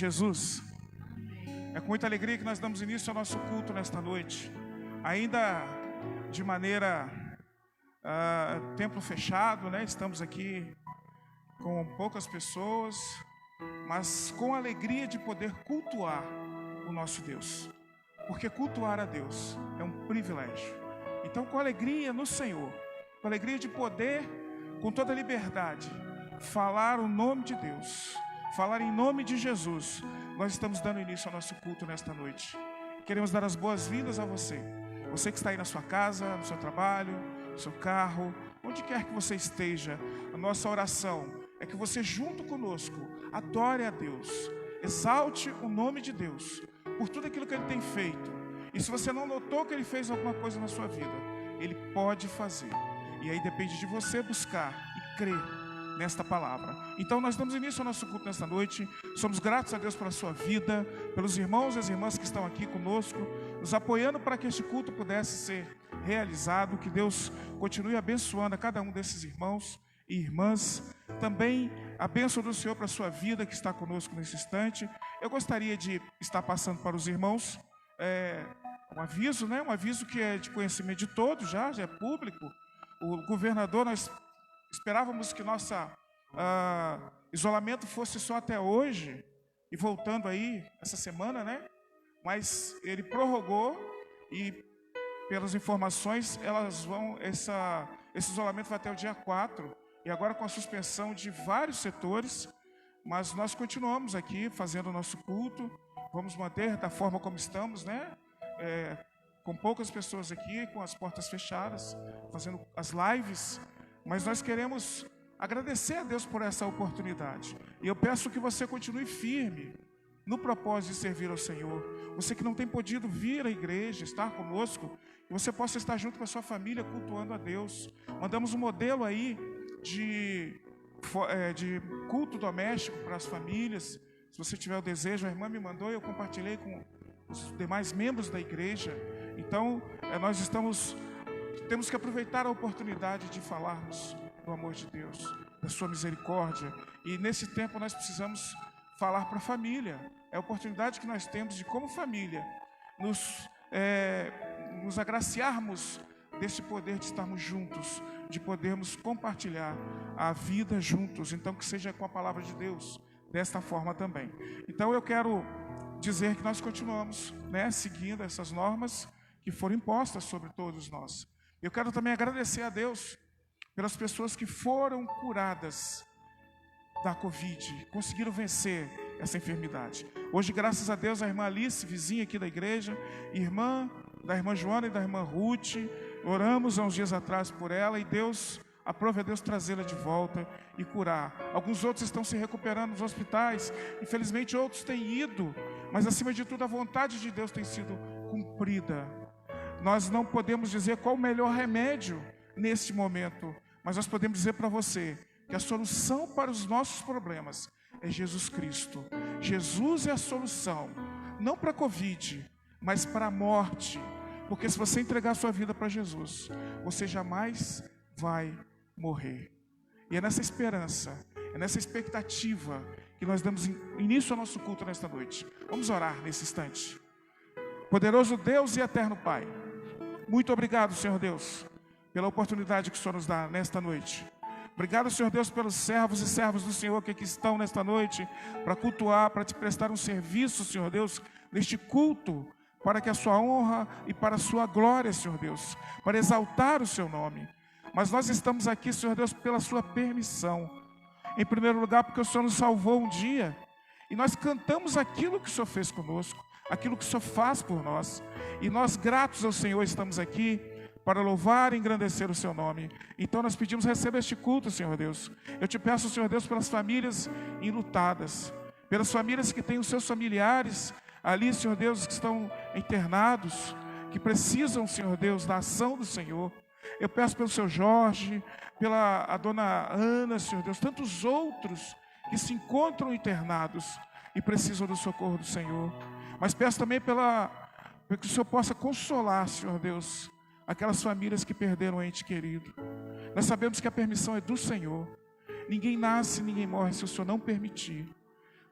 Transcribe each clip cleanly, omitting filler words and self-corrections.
Jesus. É com muita alegria que nós damos início ao nosso culto nesta noite, ainda de maneira templo fechado, né? Estamos aqui com poucas pessoas, mas com a alegria de poder cultuar o nosso Deus, porque cultuar a Deus é um privilégio. Então, com alegria no Senhor, com alegria de poder, com toda a liberdade, falar o nome de Deus, falar em nome de Jesus, nós estamos dando início ao nosso culto nesta noite. Queremos dar as boas-vindas a você que está aí na sua casa, no seu trabalho, no seu carro, onde quer que você esteja. A nossa oração é que você, junto conosco, adore a Deus, exalte o nome de Deus por tudo aquilo que Ele tem feito. E se você não notou que Ele fez alguma coisa na sua vida, Ele pode fazer. E aí depende de você buscar e crer nesta palavra. Então nós damos início ao nosso culto nesta noite. Somos gratos a Deus pela sua vida, pelos irmãos e as irmãs que estão aqui conosco, nos apoiando para que este culto pudesse ser realizado. Que Deus continue abençoando a cada um desses irmãos e irmãs. Também a bênção do Senhor para a sua vida que está conosco nesse instante. Eu gostaria de estar passando para os irmãos um aviso, né? Um aviso que é de conhecimento de todos, já é público. O governador, nós esperávamos que nosso isolamento fosse só até hoje, e voltando aí essa semana, né? Mas ele prorrogou e, pelas informações, esse isolamento vai até o dia 4, e agora com a suspensão de vários setores, mas nós continuamos aqui fazendo o nosso culto, vamos manter da forma como estamos, né? Com poucas pessoas aqui, com as portas fechadas, fazendo as lives. Mas nós queremos agradecer a Deus por essa oportunidade. E eu peço que você continue firme no propósito de servir ao Senhor. Você que não tem podido vir à igreja, estar conosco, que você possa estar junto com a sua família cultuando a Deus. Mandamos um modelo aí de culto doméstico para as famílias. Se você tiver o desejo, a irmã me mandou e eu compartilhei com os demais membros da igreja. Então, nós temos que aproveitar a oportunidade de falarmos do amor de Deus, da sua misericórdia. E nesse tempo nós precisamos falar para a família. É a oportunidade que nós temos de, como família, nos agraciarmos desse poder de estarmos juntos, de podermos compartilhar a vida juntos. Então, que seja com a palavra de Deus, desta forma também. Então, eu quero dizer que nós continuamos, né, seguindo essas normas que foram impostas sobre todos nós. Eu quero também agradecer a Deus pelas pessoas que foram curadas da Covid, conseguiram vencer essa enfermidade. Hoje, graças a Deus, a irmã Alice, vizinha aqui da igreja, irmã da irmã Joana e da irmã Ruth, oramos há uns dias atrás por ela e Deus, aprove a Deus trazê-la de volta e curar. Alguns outros estão se recuperando nos hospitais, infelizmente outros têm ido, mas acima de tudo a vontade de Deus tem sido cumprida. Nós não podemos dizer qual o melhor remédio neste momento, mas nós podemos dizer para você que a solução para os nossos problemas é Jesus Cristo. Jesus é a solução, não para a Covid, mas para a morte. Porque se você entregar a sua vida para Jesus, você jamais vai morrer. E é nessa esperança, é nessa expectativa que nós damos início ao nosso culto nesta noite. Vamos orar nesse instante. Poderoso Deus e eterno Pai, muito obrigado, Senhor Deus, pela oportunidade que o Senhor nos dá nesta noite. Obrigado, Senhor Deus, pelos servos e servas do Senhor que aqui estão nesta noite para cultuar, para te prestar um serviço, Senhor Deus, neste culto, para que a sua honra e para a sua glória, Senhor Deus, para exaltar o seu nome. Mas nós estamos aqui, Senhor Deus, pela sua permissão. Em primeiro lugar, porque o Senhor nos salvou um dia e nós cantamos aquilo que o Senhor fez conosco, aquilo que o Senhor faz por nós. E nós, gratos ao Senhor, estamos aqui para louvar e engrandecer o seu nome. Então nós pedimos, receba este culto, Senhor Deus. Eu te peço, Senhor Deus, pelas famílias enlutadas, pelas famílias que têm os seus familiares ali, Senhor Deus, que estão internados, que precisam, Senhor Deus, da ação do Senhor. Eu peço pelo seu Jorge, pela a dona Ana, Senhor Deus, tantos outros que se encontram internados e precisam do socorro do Senhor. Mas peço também para que o Senhor possa consolar, Senhor Deus, aquelas famílias que perderam um ente querido. Nós sabemos que a permissão é do Senhor. Ninguém nasce, ninguém morre se o Senhor não permitir.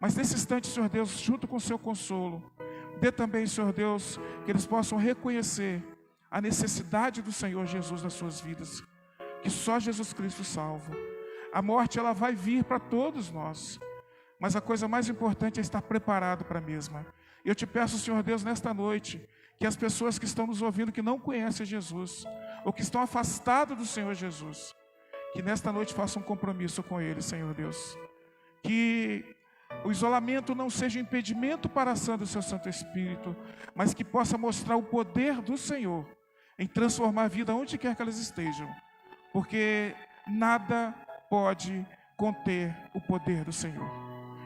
Mas nesse instante, Senhor Deus, junto com o seu consolo, dê também, Senhor Deus, que eles possam reconhecer a necessidade do Senhor Jesus nas suas vidas, que só Jesus Cristo salva. A morte, ela vai vir para todos nós, mas a coisa mais importante é estar preparado para a mesma. Eu te peço, Senhor Deus, nesta noite, que as pessoas que estão nos ouvindo, que não conhecem Jesus, ou que estão afastados do Senhor Jesus, que nesta noite façam um compromisso com Ele, Senhor Deus. Que o isolamento não seja impedimento para a ação do Seu Santo Espírito, mas que possa mostrar o poder do Senhor em transformar a vida onde quer que elas estejam, porque nada pode conter o poder do Senhor.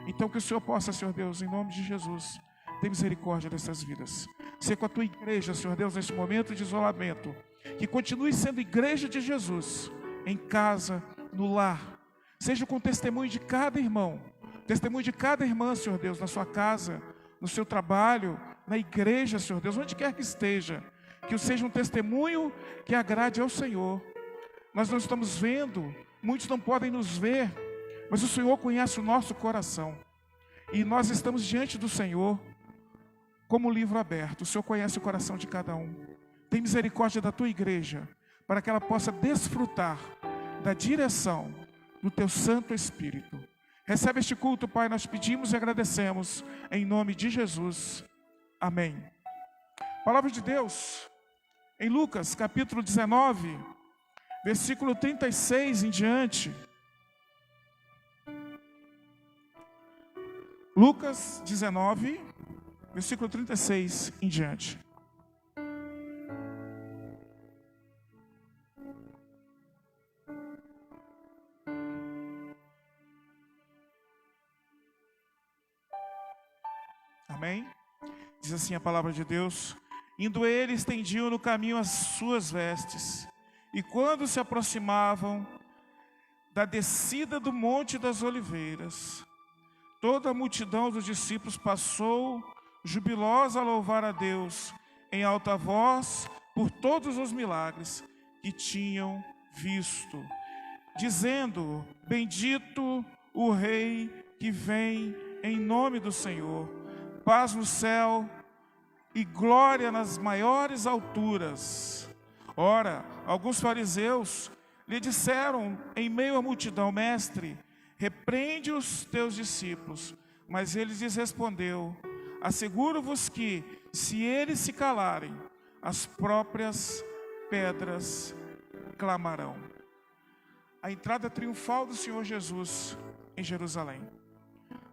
Então que o Senhor possa, Senhor Deus, em nome de Jesus, ter misericórdia dessas vidas. Ser com a Tua igreja, Senhor Deus, nesse momento de isolamento, que continue sendo igreja de Jesus, em casa, no lar, seja com testemunho de cada irmão, testemunho de cada irmã, Senhor Deus, na sua casa, no seu trabalho, na igreja, Senhor Deus, onde quer que esteja, que seja um testemunho que agrade ao Senhor. Nós não estamos vendo, muitos não podem nos ver, mas o Senhor conhece o nosso coração, e nós estamos diante do Senhor, como um livro aberto. O Senhor conhece o coração de cada um. Tem misericórdia da Tua igreja, para que ela possa desfrutar da direção do Teu Santo Espírito. Recebe este culto, Pai, nós pedimos e agradecemos, em nome de Jesus. Amém. Palavra de Deus, em Lucas, capítulo 19, versículo 36 em diante. Lucas 19, versículo 36 em diante. Amém? Diz assim a palavra de Deus: indo ele, estendiam no caminho as suas vestes, e quando se aproximavam da descida do Monte das Oliveiras, toda a multidão dos discípulos passou jubilosa a louvar a Deus em alta voz por todos os milagres que tinham visto, dizendo: bendito o Rei que vem em nome do Senhor, paz no céu e glória nas maiores alturas. Ora, alguns fariseus lhe disseram em meio à multidão: mestre, repreende os teus discípulos. Mas ele lhes respondeu: asseguro-vos que, se eles se calarem, as próprias pedras clamarão. A entrada triunfal do Senhor Jesus em Jerusalém.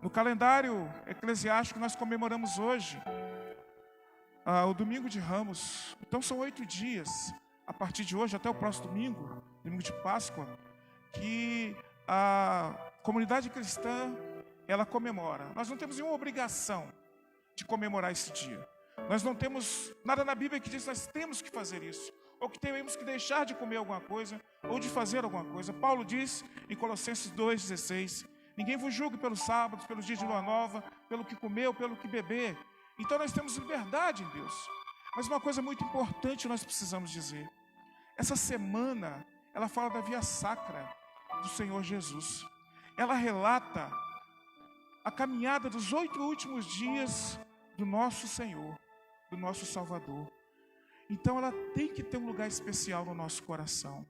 No calendário eclesiástico nós comemoramos hoje o domingo de Ramos. Então são 8 dias, a partir de hoje até o próximo domingo, domingo de Páscoa, que a comunidade cristã, ela comemora. Nós não temos nenhuma obrigação de comemorar esse dia. Nós não temos nada na Bíblia que diz que nós temos que fazer isso, ou que temos que deixar de comer alguma coisa, ou de fazer alguma coisa. Paulo diz em Colossenses 2,16: ninguém vos julgue pelos sábados, pelos dias de lua nova, pelo que comeu, pelo que beber. Então nós temos liberdade em Deus. Mas uma coisa muito importante nós precisamos dizer: essa semana, ela fala da via sacra do Senhor Jesus. Ela relata a caminhada dos 8 últimos dias do nosso Senhor, do nosso Salvador. Então ela tem que ter um lugar especial no nosso coração.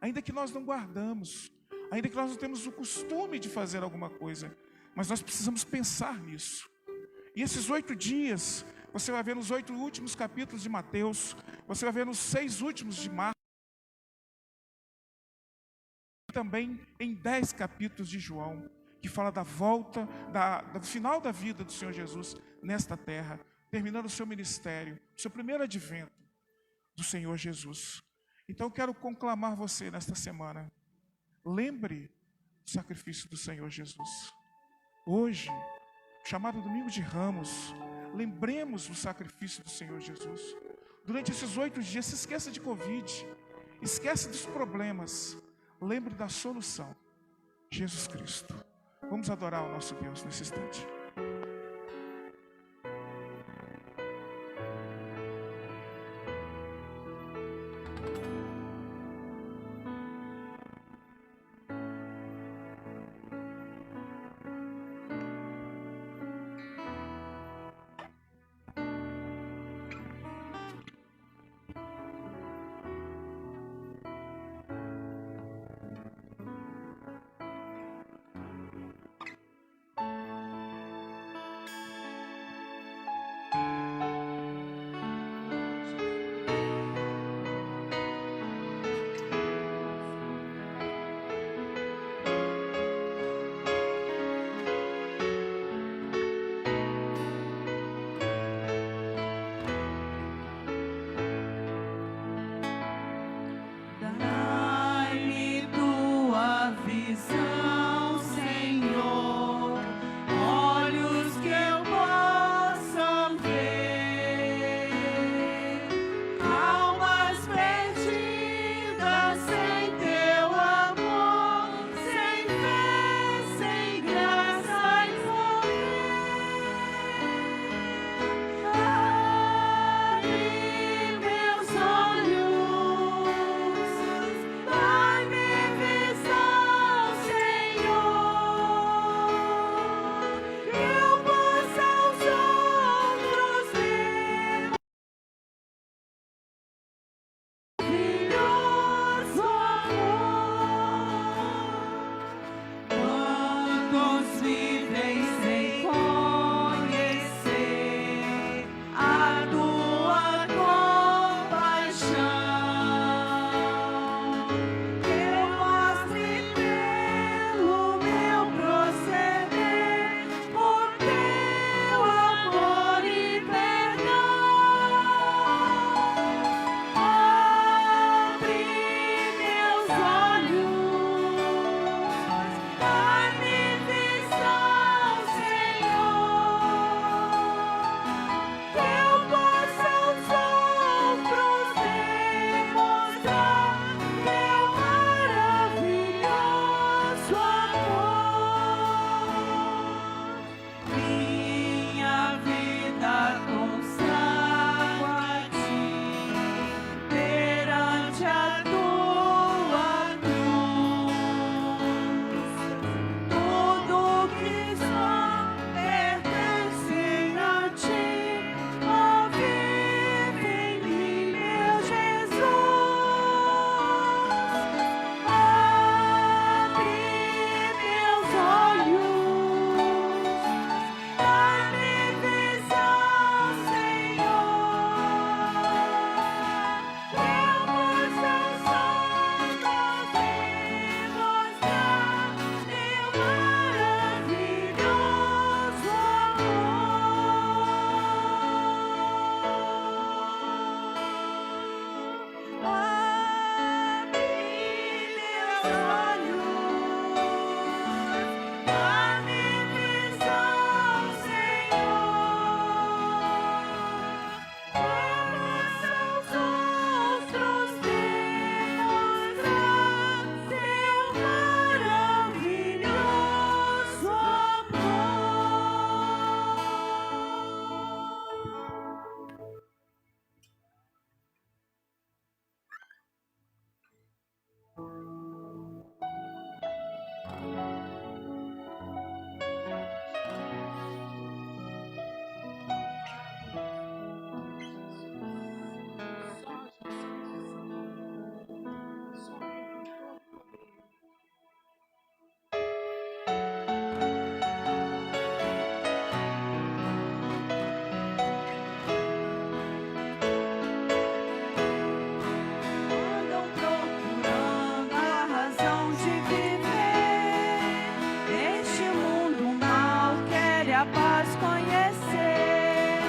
Ainda que nós não guardamos, ainda que nós não temos o costume de fazer alguma coisa, mas nós precisamos pensar nisso. E esses 8 dias, você vai ver nos 8 últimos capítulos de Mateus, você vai ver nos 6 últimos de Marcos, também em 10 capítulos de João, que fala da volta, do final da vida do Senhor Jesus nesta terra, terminando o seu ministério, o seu primeiro advento do Senhor Jesus. Então eu quero conclamar você nesta semana: lembre do sacrifício do Senhor Jesus. Hoje, chamado Domingo de Ramos, lembremos do sacrifício do Senhor Jesus. Durante esses 8 dias, se esqueça de Covid, esqueça dos problemas, lembre da solução, Jesus Cristo. Vamos adorar o nosso Deus nesse instante. visão, Senhor, olhos que eu possa ver, almas perdidas sem teu amor, sem fé, sem graça e poder. Abre meus olhos, dai-me visão, Senhor, que eu possa aos outros ver maravilhoso amor. Quantos vivem sem conhecer a tua compaixão, que eu mostre pelo meu proceder o teu amor e perdão. Abre meus olhos, dai-me visão, Senhor, que eu possa aos outros demonstrar teu maravilhoso amor. Minha vida consagro a ti, perante a tua cruz. Tudo que só pertence a ti, ó, vive em mim, meu Jesus. Abre meus olhos, dai-me visão, Senhor, que eu possa aos outros demonstrar teu maravilhoso amor. Abre meus olhos, dai-me visão, Senhor, que eu possa aos outros demonstrar teu maravilhoso amor. Andam procurando a razão de viver. Este mundo mal quer a paz conhecer.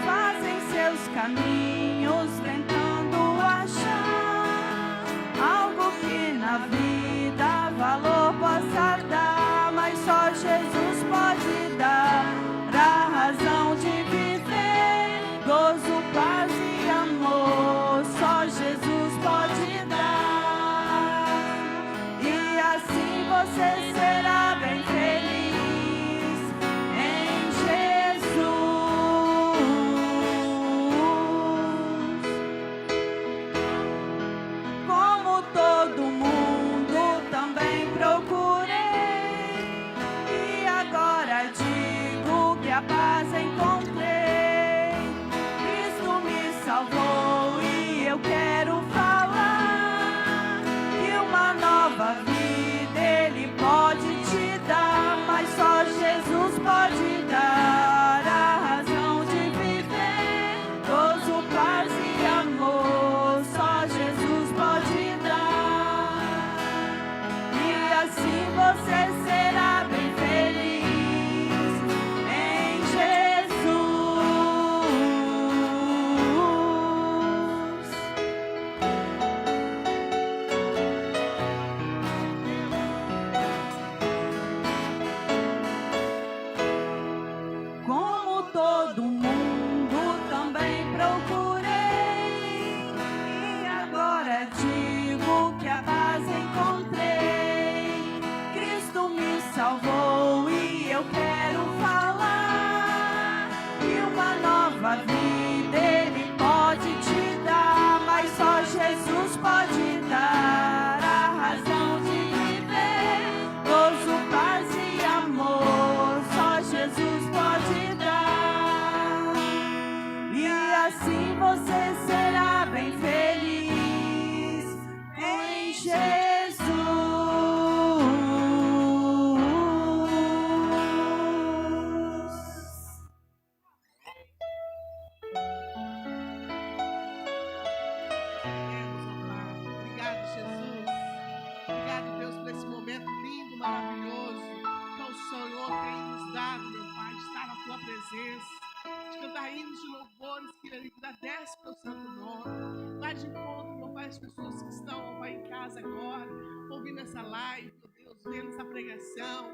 Fazem seus caminhos tentando achar algo que na vida valor possa dar, mas só Jesus pode dar a razão de viver, gozo, paz e amor. Só Jesus pode dar, e assim você será bem feliz em Jesus. Como todo mundo também procurei, e agora digo que a paz encontrei. Cristo me salvou e eu quero falar que uma nova vida Ele pode te dar, mas só Jesus pode dar a razão de viver, gozo, paz e amor. Só Jesus pode dar, e assim você será bem feliz em Jesus. tudo maravilhoso que o Senhor tem nos dado, meu Pai, de estar na tua presença, de cantar hinos de louvores que agradece pelo santo nome. Vai de encontro, meu Pai, as pessoas que estão, meu Pai, em casa agora, ouvindo essa live, meu Deus, vendo essa pregação.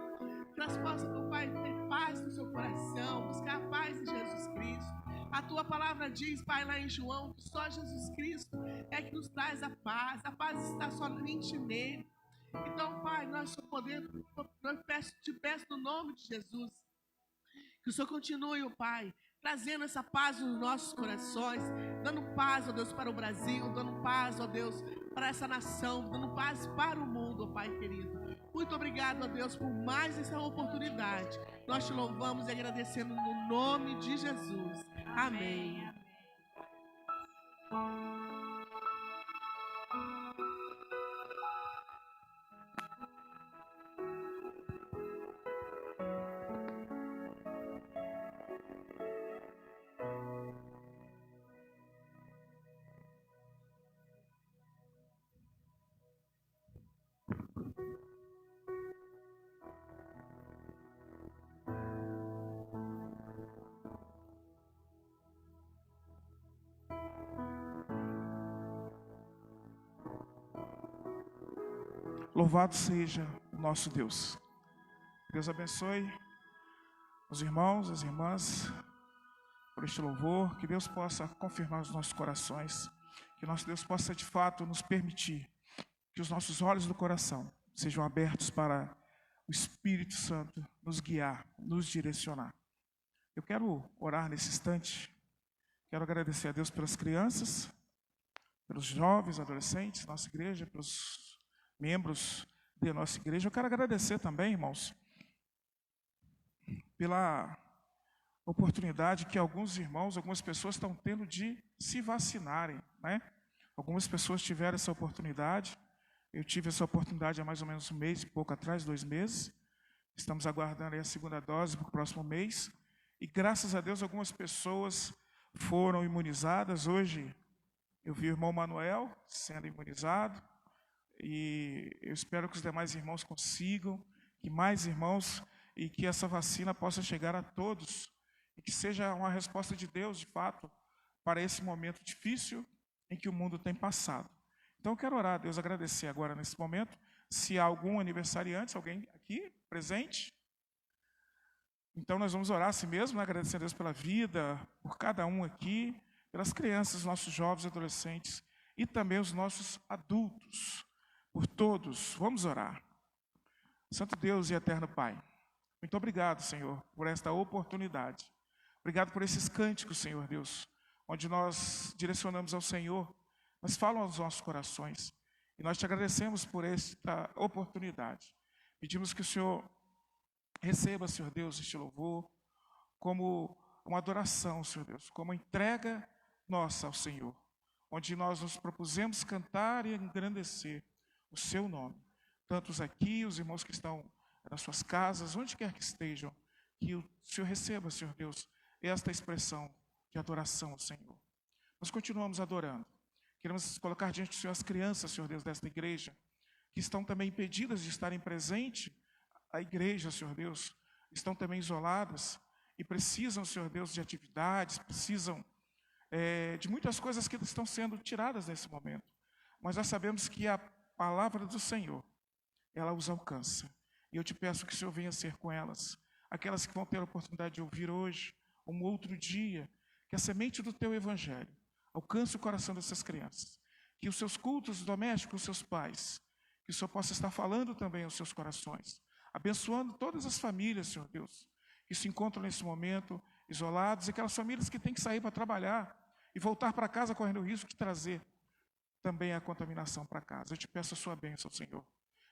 Que elas possam, meu Pai, ter paz no seu coração, buscar a paz em Jesus Cristo. A tua palavra diz, Pai, lá em João, que só Jesus Cristo é que nos traz a paz está somente nele. Então, Pai, nós só podemos, te peço no nome de Jesus, que o Senhor continue, ó Pai, trazendo essa paz nos nossos corações, dando paz, ó Deus, para o Brasil, dando paz, ó Deus, para essa nação, dando paz para o mundo, ó Pai querido. Muito obrigado, ó Deus, por mais essa oportunidade. Nós te louvamos e agradecemos no nome de Jesus. Amém. Louvado seja o nosso Deus. Deus abençoe os irmãos, as irmãs, por este louvor. Que Deus possa confirmar os nossos corações. Que nosso Deus possa, de fato, nos permitir que os nossos olhos do coração sejam abertos para o Espírito Santo nos guiar, nos direcionar. Eu quero orar nesse instante. Quero agradecer a Deus pelas crianças, pelos jovens, adolescentes, nossa igreja, pelos membros da nossa igreja. Eu quero agradecer também, irmãos, pela oportunidade que alguns irmãos, algumas pessoas estão tendo de se vacinarem, né? Algumas pessoas tiveram essa oportunidade. Eu tive essa oportunidade há mais ou menos um mês e pouco atrás, 2 meses. Estamos aguardando aí a segunda dose para o próximo mês. E graças a Deus algumas pessoas foram imunizadas. Hoje eu vi o irmão Manuel sendo imunizado. E eu espero que os demais irmãos consigam, que mais irmãos, e que essa vacina possa chegar a todos, e que seja uma resposta de Deus, de fato, para esse momento difícil em que o mundo tem passado. Então eu quero orar a Deus, agradecer agora nesse momento, se há algum aniversariante, alguém aqui presente. Então nós vamos orar assim mesmo, né? Agradecer a Deus pela vida, por cada um aqui, pelas crianças, nossos jovens, adolescentes, e também os nossos adultos. Por todos, vamos orar. Santo Deus e eterno Pai, muito obrigado, Senhor, por esta oportunidade. Obrigado por esses cânticos, Senhor Deus, onde nós direcionamos ao Senhor, mas falam aos nossos corações. E nós te agradecemos por esta oportunidade. Pedimos que o Senhor receba, Senhor Deus, este louvor como uma adoração, Senhor Deus, como uma entrega nossa ao Senhor, onde nós nos propusemos cantar e engrandecer o seu nome. Tantos aqui, os irmãos que estão nas suas casas, onde quer que estejam, que o Senhor receba, Senhor Deus, esta expressão de adoração ao Senhor. Nós continuamos adorando. Queremos colocar diante do Senhor as crianças, Senhor Deus, desta igreja, que estão também impedidas de estarem presentes à igreja, Senhor Deus, estão também isoladas e precisam, Senhor Deus, de atividades, precisam de muitas coisas que estão sendo tiradas nesse momento. Mas nós sabemos que a palavra do Senhor, ela os alcança. E eu te peço que o Senhor venha ser com elas. Aquelas que vão ter a oportunidade de ouvir hoje, um outro dia, que a semente do teu evangelho alcance o coração dessas crianças. Que os seus cultos domésticos, os seus pais, que o Senhor possa estar falando também aos seus corações. Abençoando todas as famílias, Senhor Deus, que se encontram nesse momento isolados, e aquelas famílias que têm que sair para trabalhar e voltar para casa correndo o risco de trazer também a contaminação para casa. Eu te peço a sua bênção, Senhor.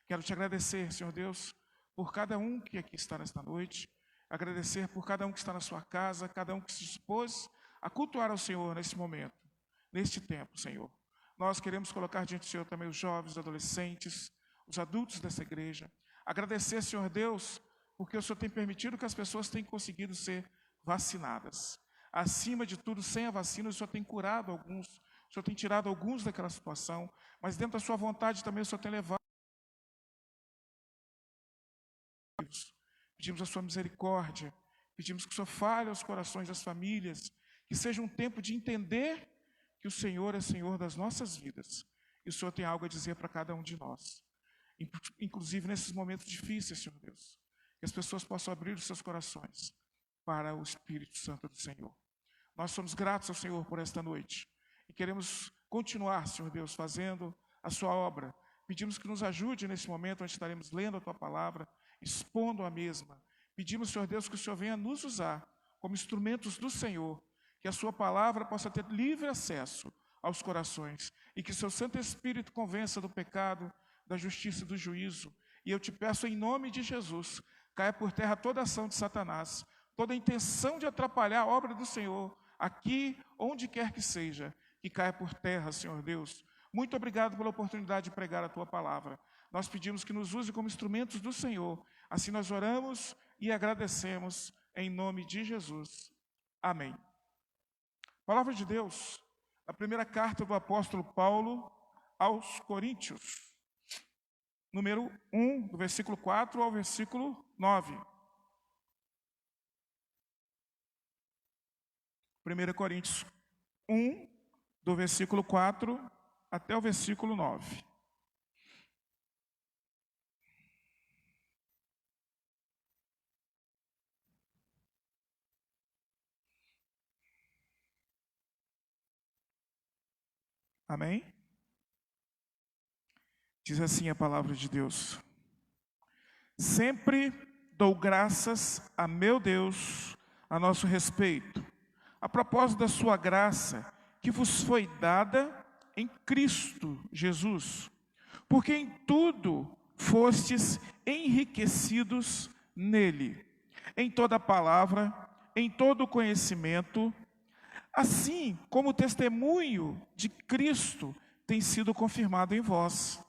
Quero te agradecer, Senhor Deus, por cada um que aqui está nesta noite, agradecer por cada um que está na sua casa, cada um que se dispôs a cultuar ao Senhor nesse momento, neste tempo, Senhor. Nós queremos colocar diante do Senhor também os jovens, os adolescentes, os adultos dessa igreja. Agradecer, Senhor Deus, porque o Senhor tem permitido que as pessoas tenham conseguido ser vacinadas. Acima de tudo, sem a vacina, o Senhor tem curado alguns, o Senhor tem tirado alguns daquela situação, mas dentro da sua vontade também o Senhor tem levado Deus. Pedimos a sua misericórdia, pedimos que o Senhor fale aos corações das famílias, que seja um tempo de entender que o Senhor é Senhor das nossas vidas, e o Senhor tem algo a dizer para cada um de nós, inclusive nesses momentos difíceis, Senhor Deus, que as pessoas possam abrir os seus corações para o Espírito Santo do Senhor. Nós somos gratos ao Senhor por esta noite, e queremos continuar, Senhor Deus, fazendo a sua obra. Pedimos que nos ajude nesse momento onde estaremos lendo a tua palavra, expondo a mesma. Pedimos, Senhor Deus, que o Senhor venha nos usar como instrumentos do Senhor, que a sua palavra possa ter livre acesso aos corações e que o seu Santo Espírito convença do pecado, da justiça e do juízo. E eu te peço em nome de Jesus, caia por terra toda ação de Satanás, toda intenção de atrapalhar a obra do Senhor, aqui, onde quer que seja, que caia por terra, Senhor Deus. Muito obrigado pela oportunidade de pregar a tua palavra. Nós pedimos que nos use como instrumentos do Senhor. Assim nós oramos e agradecemos em nome de Jesus. Amém. Palavra de Deus, a primeira carta do apóstolo Paulo aos Coríntios, número 1, do versículo 4 ao versículo 9. 1 Coríntios 1, do versículo 4 até o versículo 9. Amém? Diz assim a palavra de Deus: sempre dou graças a meu Deus a nosso respeito, a propósito da sua graça, que vos foi dada em Cristo Jesus, porque em tudo fostes enriquecidos nele, em toda palavra, em todo conhecimento, assim como o testemunho de Cristo tem sido confirmado em vós,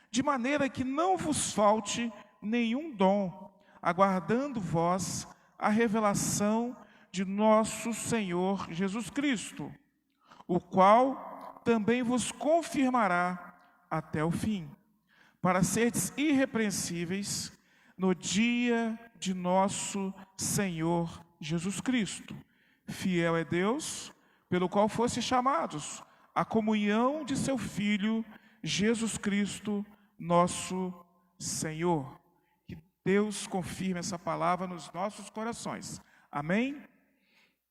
de maneira que não vos falte nenhum dom, aguardando vós a revelação de nosso Senhor Jesus Cristo, o qual também vos confirmará até o fim, para seres irrepreensíveis no dia de nosso Senhor Jesus Cristo. Fiel é Deus, pelo qual fostes chamados à comunhão de seu Filho, Jesus Cristo, nosso Senhor. Que Deus confirme essa palavra nos nossos corações. Amém?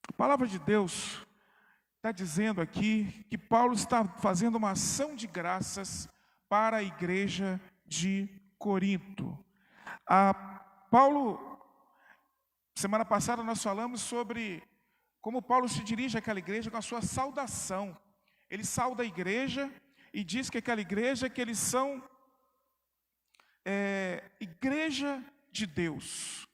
A palavra de Deus está dizendo aqui que Paulo está fazendo uma ação de graças para a igreja de Corinto. Semana passada nós falamos sobre como Paulo se dirige àquela igreja com a sua saudação. Ele sauda a igreja e diz que aquela igreja, que eles são igreja de Deus.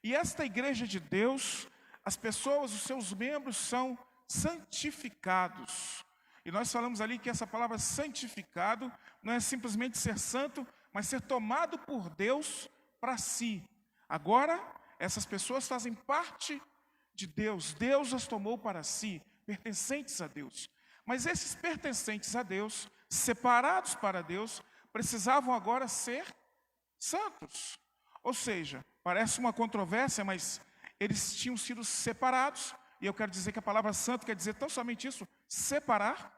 E esta igreja de Deus, as pessoas, os seus membros são santificados. E nós falamos ali que essa palavra santificado não é simplesmente ser santo, mas ser tomado por Deus para si. Agora, essas pessoas fazem parte de Deus. Deus as tomou para si, pertencentes a Deus. Mas esses pertencentes a Deus, separados para Deus, precisavam agora ser santos. Ou seja, parece uma controvérsia, mas eles tinham sido separados. E eu quero dizer que a palavra santo quer dizer tão somente isso, separar.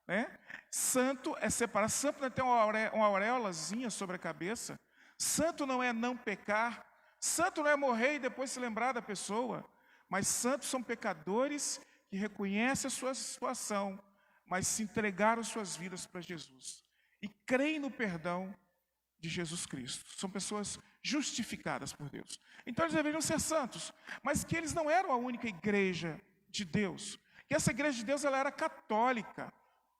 Né? Santo é separar. Santo não é ter uma auréolazinha sobre a cabeça. Santo não é não pecar. Santo não é morrer e depois se lembrar da pessoa. Mas santos são pecadores que reconhecem a sua situação, mas se entregaram suas vidas para Jesus. E creem no perdão de Jesus Cristo. São pessoas justificadas por Deus. Então eles deveriam ser santos, mas que eles não eram a única igreja de Deus. Que essa igreja de Deus ela era católica.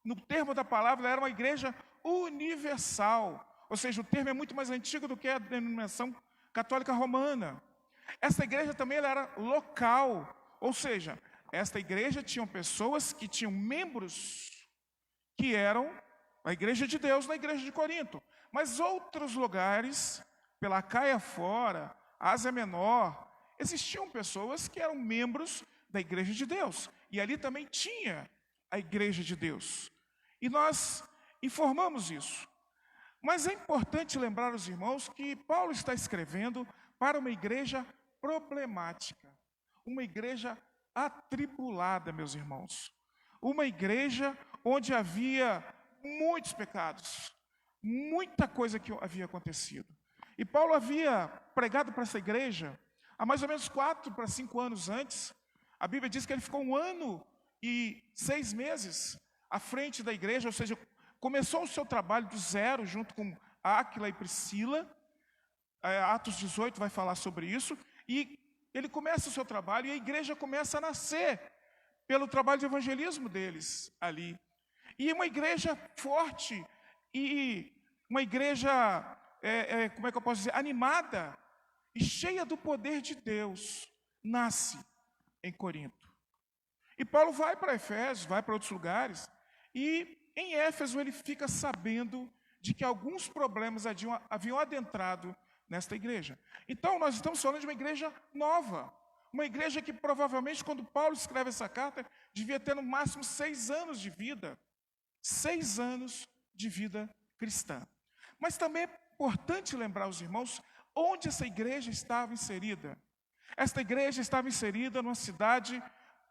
No termo da palavra, ela era uma igreja universal. Ou seja, o termo é muito mais antigo do que a denominação católica romana. Esta igreja também ela era local. Ou seja, esta igreja tinha pessoas que tinham membros que eram a igreja de Deus na igreja de Corinto. Mas outros lugares, pela Acaia fora, Ásia Menor, existiam pessoas que eram membros da igreja de Deus. E ali também tinha a igreja de Deus. E nós informamos isso. Mas é importante lembrar aos irmãos que Paulo está escrevendo para uma igreja problemática, uma igreja atribulada, meus irmãos. Uma igreja onde havia muitos pecados, muita coisa que havia acontecido. E Paulo havia pregado para essa igreja há mais ou menos 4 para 5 anos antes. A Bíblia diz que ele ficou 1 ano e 6 meses à frente da igreja, ou seja, começou o seu trabalho do zero, junto com Áquila e Priscila. Atos 18 vai falar sobre isso. E ele começa o seu trabalho e a igreja começa a nascer pelo trabalho de evangelismo deles ali. E uma igreja forte e uma igreja, como é que eu posso dizer, animada e cheia do poder de Deus, nasce em Corinto. E Paulo vai para Efésios, vai para outros lugares, e em Éfeso ele fica sabendo de que alguns problemas haviam adentrado nesta igreja. Então nós estamos falando de uma igreja nova, uma igreja que provavelmente, quando Paulo escreve essa carta, devia ter no máximo 6 anos de vida. 6 anos de vida cristã. Mas também é importante lembrar aos irmãos onde essa igreja estava inserida. Esta igreja estava inserida numa cidade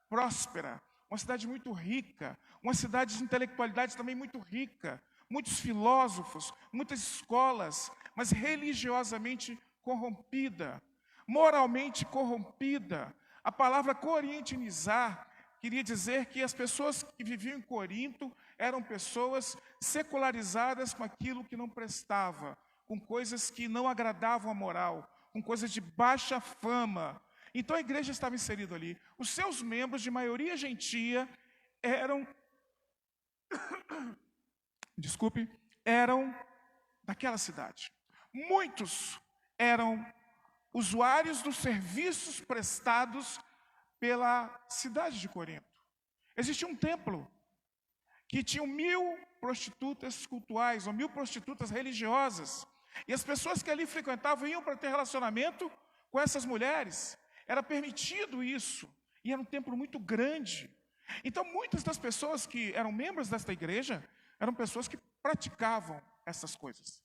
próspera, uma cidade muito rica, uma cidade de intelectualidade também muito rica, muitos filósofos, muitas escolas, mas religiosamente corrompida, moralmente corrompida. A palavra corintianizar queria dizer que as pessoas que viviam em Corinto eram pessoas secularizadas com aquilo que não prestava, com coisas que não agradavam a moral, com coisas de baixa fama. Então a igreja estava inserida ali. Os seus membros, de maioria gentia, eram daquela cidade. Muitos eram usuários dos serviços prestados pela cidade de Corinto. Existia um templo que tinha 1000 prostitutas cultuais, ou 1000 prostitutas religiosas. E as pessoas que ali frequentavam iam para ter relacionamento com essas mulheres. Era permitido isso. E era um templo muito grande. Então, muitas das pessoas que eram membros desta igreja eram pessoas que praticavam essas coisas.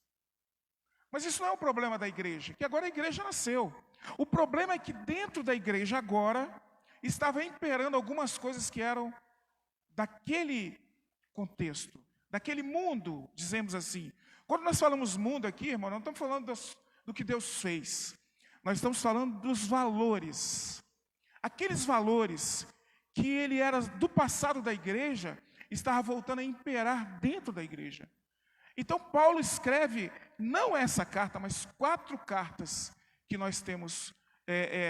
Mas isso não é o problema da igreja, que agora a igreja nasceu. O problema é que dentro da igreja agora estava imperando algumas coisas que eram daquele contexto, daquele mundo, dizemos assim. Quando nós falamos mundo aqui, irmão, não estamos falando do que Deus fez. Nós estamos falando dos valores. Aqueles valores que ele era do passado da igreja, estava voltando a imperar dentro da igreja. Então Paulo escreve, não essa carta, mas 4 cartas que nós temos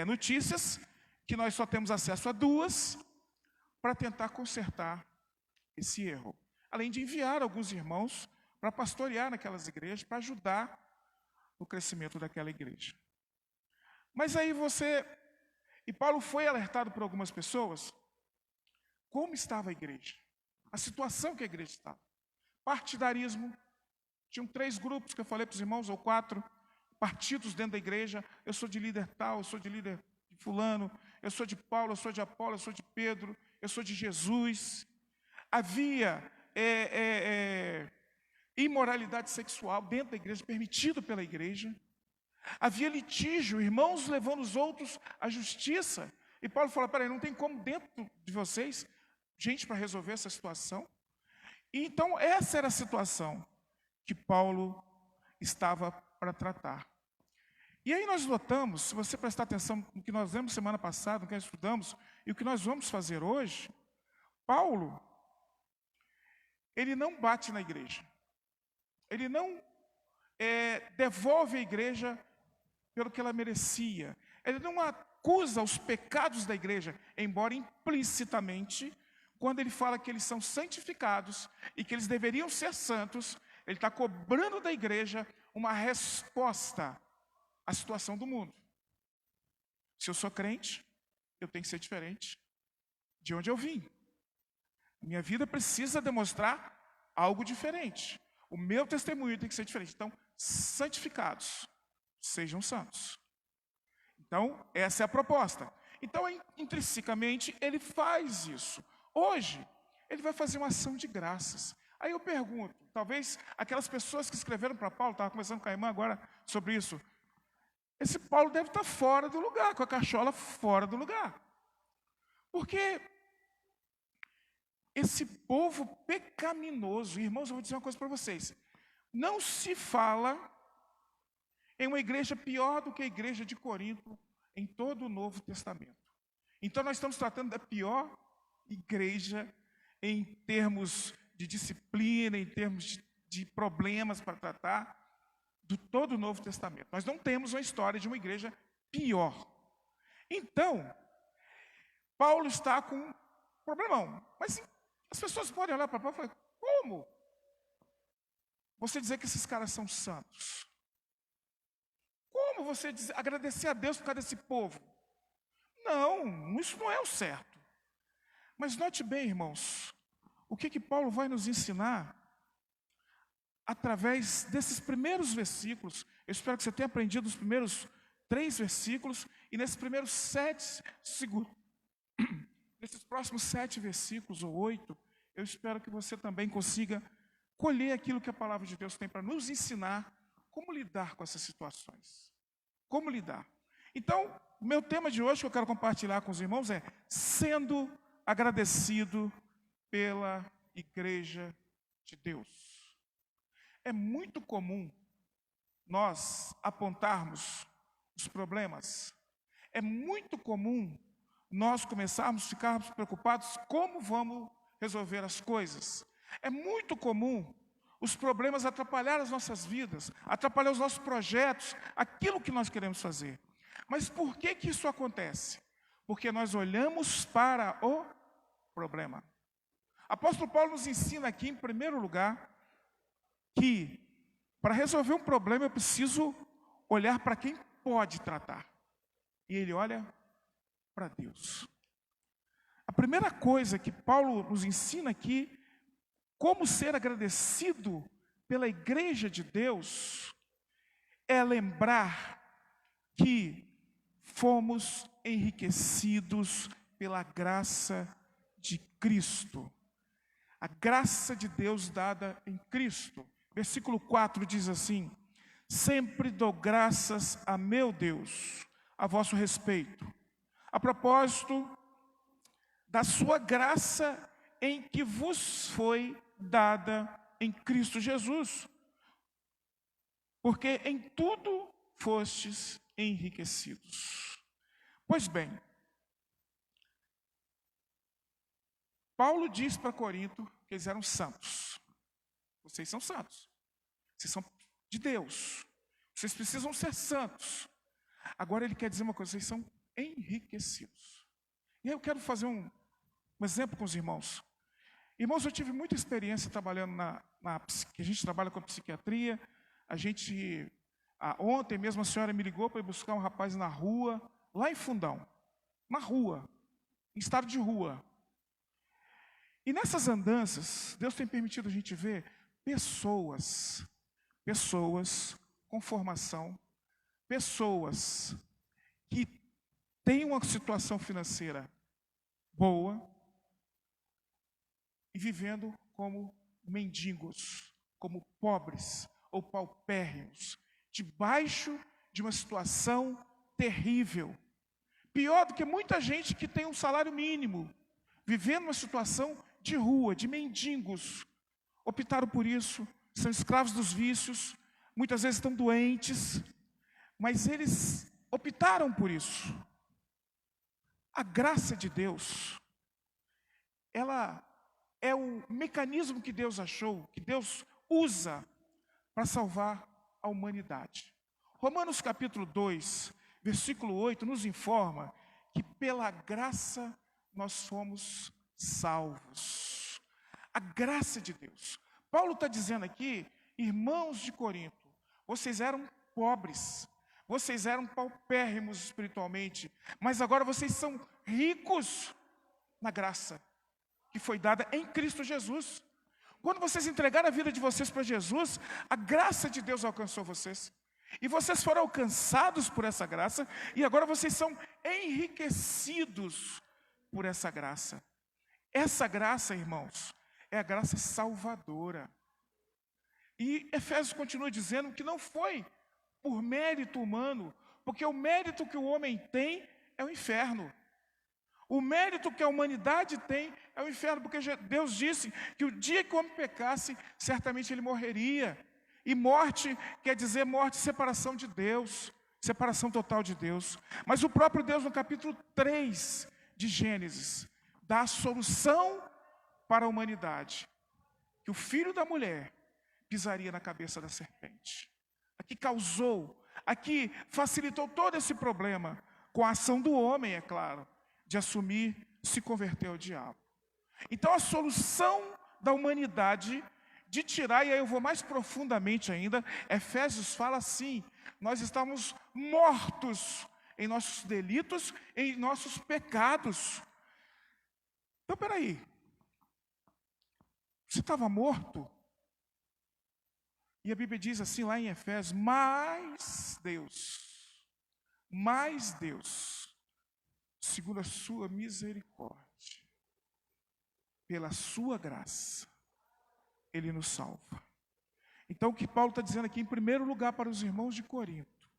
notícias, que nós só temos acesso a 2, para tentar consertar esse erro. Além de enviar alguns irmãos para pastorear naquelas igrejas, para ajudar no crescimento daquela igreja. Mas aí e Paulo foi alertado por algumas pessoas, como estava a igreja, a situação que a igreja estava. Partidarismo, tinham 3 grupos que eu falei para os irmãos, ou 4 partidos dentro da igreja. Eu sou de líder tal, eu sou de líder de fulano, eu sou de Paulo, eu sou de Apolo, eu sou de Pedro, eu sou de Jesus. Havia imoralidade sexual dentro da igreja, permitido pela igreja. Havia litígio, irmãos levando os outros à justiça. E Paulo fala, peraí, não tem como dentro de vocês, gente para resolver essa situação? E então essa era a situação que Paulo estava para tratar. E aí nós notamos, se você prestar atenção no que nós vimos semana passada, no que nós estudamos, e o que nós vamos fazer hoje, Paulo, ele não bate na igreja. Ele não devolve a igreja pelo que ela merecia. Ele não acusa os pecados da igreja, embora implicitamente, quando ele fala que eles são santificados e que eles deveriam ser santos, ele está cobrando da igreja uma resposta à situação do mundo. Se eu sou crente, eu tenho que ser diferente de onde eu vim. Minha vida precisa demonstrar algo diferente. O meu testemunho tem que ser diferente. Então, santificados, sejam santos. Então, essa é a proposta. Então, intrinsecamente, ele faz isso. Hoje, ele vai fazer uma ação de graças. Aí eu pergunto, talvez aquelas pessoas que escreveram para Paulo, estava conversando com a irmã agora sobre isso, esse Paulo deve estar fora do lugar, com a cachola fora do lugar. Porque esse povo pecaminoso, irmãos, eu vou dizer uma coisa para vocês. Não se fala em uma igreja pior do que a igreja de Corinto em todo o Novo Testamento. Então nós estamos tratando da pior igreja em termos de disciplina, em termos de problemas para tratar, de todo o Novo Testamento. Nós não temos uma história de uma igreja pior. Então, Paulo está com um problemão. Mas as pessoas podem olhar para Paulo e falar, como você dizer que esses caras são santos? Como você agradecer a Deus por causa desse povo? Não, isso não é o certo. Mas note bem, irmãos, o que Paulo vai nos ensinar através desses primeiros versículos. Eu espero que você tenha aprendido os primeiros 3 versículos, e nesses primeiros 7 segundos, nesses próximos 7 versículos ou 8, eu espero que você também consiga colher aquilo que a palavra de Deus tem para nos ensinar como lidar com essas situações. Como lidar. Então, o meu tema de hoje que eu quero compartilhar com os irmãos é sendo agradecido pela igreja de Deus. É muito comum nós apontarmos os problemas. É muito comum nós começarmos a ficarmos preocupados como vamos resolver as coisas. É muito comum os problemas atrapalhar as nossas vidas, atrapalhar os nossos projetos, aquilo que nós queremos fazer. Mas por que isso acontece? Porque nós olhamos para o problema. Apóstolo Paulo nos ensina aqui, em primeiro lugar, que para resolver um problema eu preciso olhar para quem pode tratar. E ele olha para Deus. A primeira coisa que Paulo nos ensina aqui, como ser agradecido pela igreja de Deus, é lembrar que fomos enriquecidos pela graça de Cristo. A graça de Deus dada em Cristo. Versículo 4 diz assim: sempre dou graças a meu Deus, a vosso respeito, a propósito da sua graça em que vos foi dada em Cristo Jesus, porque em tudo fostes enriquecidos. Pois bem, Paulo diz para Corinto que eles eram santos. Vocês são santos. Vocês são de Deus. Vocês precisam ser santos. Agora ele quer dizer uma coisa, vocês são enriquecidos. E aí eu quero fazer um exemplo com os irmãos. Irmãos, eu tive muita experiência trabalhando que a gente trabalha com psiquiatria. Ontem mesmo a senhora me ligou para ir buscar um rapaz na rua, lá em Fundão. Na rua, em estado de rua. E nessas andanças, Deus tem permitido a gente ver pessoas com formação, pessoas que têm uma situação financeira boa e vivendo como mendigos, como pobres ou paupérrimos, debaixo de uma situação terrível. Pior do que muita gente que tem um salário mínimo, vivendo uma situação de rua, de mendigos, optaram por isso, são escravos dos vícios, muitas vezes estão doentes, mas eles optaram por isso. A graça de Deus, ela é o mecanismo que Deus achou, que Deus usa para salvar a humanidade. Romanos capítulo 2, versículo 8, nos informa que pela graça nós fomos salvos. A graça de Deus. Paulo está dizendo aqui, irmãos de Corinto, vocês eram pobres, vocês eram paupérrimos espiritualmente, mas agora vocês são ricos na graça que foi dada em Cristo Jesus. Quando vocês entregaram a vida de vocês para Jesus, a graça de Deus alcançou vocês. E vocês foram alcançados por essa graça, e agora vocês são enriquecidos por essa graça. Essa graça, irmãos, é a graça salvadora. E Efésios continua dizendo que não foi por mérito humano, porque o mérito que o homem tem é o inferno. O mérito que a humanidade tem é o inferno, porque Deus disse que o dia que o homem pecasse, certamente ele morreria. E morte quer dizer morte, separação de Deus, separação total de Deus. Mas o próprio Deus, no capítulo 3 de Gênesis, dá a solução para a humanidade, que o filho da mulher pisaria na cabeça da serpente. Aqui causou, aqui facilitou todo esse problema, com a ação do homem, é claro, de assumir, se converter ao diabo. Então a solução da humanidade de tirar, e aí eu vou mais profundamente ainda, Efésios fala assim: nós estamos mortos em nossos delitos, em nossos pecados. Então peraí, você estava morto? E a Bíblia diz assim lá em Efésios: mas Deus, segundo a sua misericórdia, pela sua graça, Ele nos salva. Então o que Paulo está dizendo aqui, em primeiro lugar, para os irmãos de Corinto: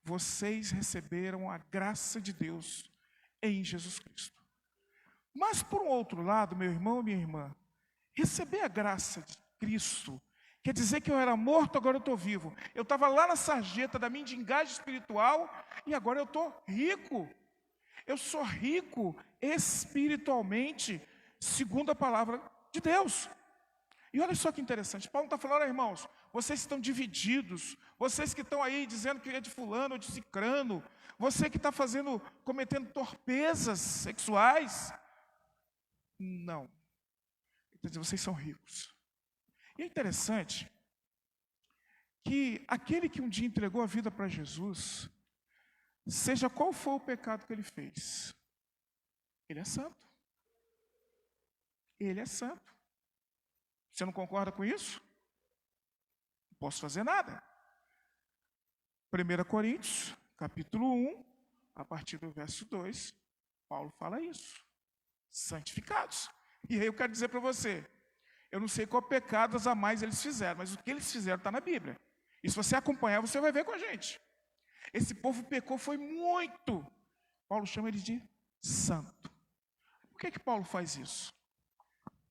vocês receberam a graça de Deus em Jesus Cristo. Mas por um outro lado, meu irmão e minha irmã, receber a graça de Cristo quer dizer que eu era morto, agora eu estou vivo. Eu estava lá na sarjeta da mendigagem espiritual e agora eu estou rico. Eu sou rico espiritualmente, segundo a palavra de Deus. E olha só que interessante, Paulo está falando: irmãos, vocês estão divididos, vocês que estão aí dizendo que é de fulano ou de cicrano, você que está cometendo torpezas sexuais, não. Ele está dizendo: vocês são ricos. E é interessante que aquele que um dia entregou a vida para Jesus, seja qual for o pecado que ele fez, ele é santo. Ele é santo. Você não concorda com isso? Não posso fazer nada. 1 Coríntios, capítulo 1, a partir do verso 2, Paulo fala isso. Santificados. E aí eu quero dizer para você, eu não sei qual pecados a mais eles fizeram, mas o que eles fizeram está na Bíblia. E se você acompanhar, você vai ver com a gente. Esse povo pecou foi muito. Paulo chama ele de santo. Por que Paulo faz isso?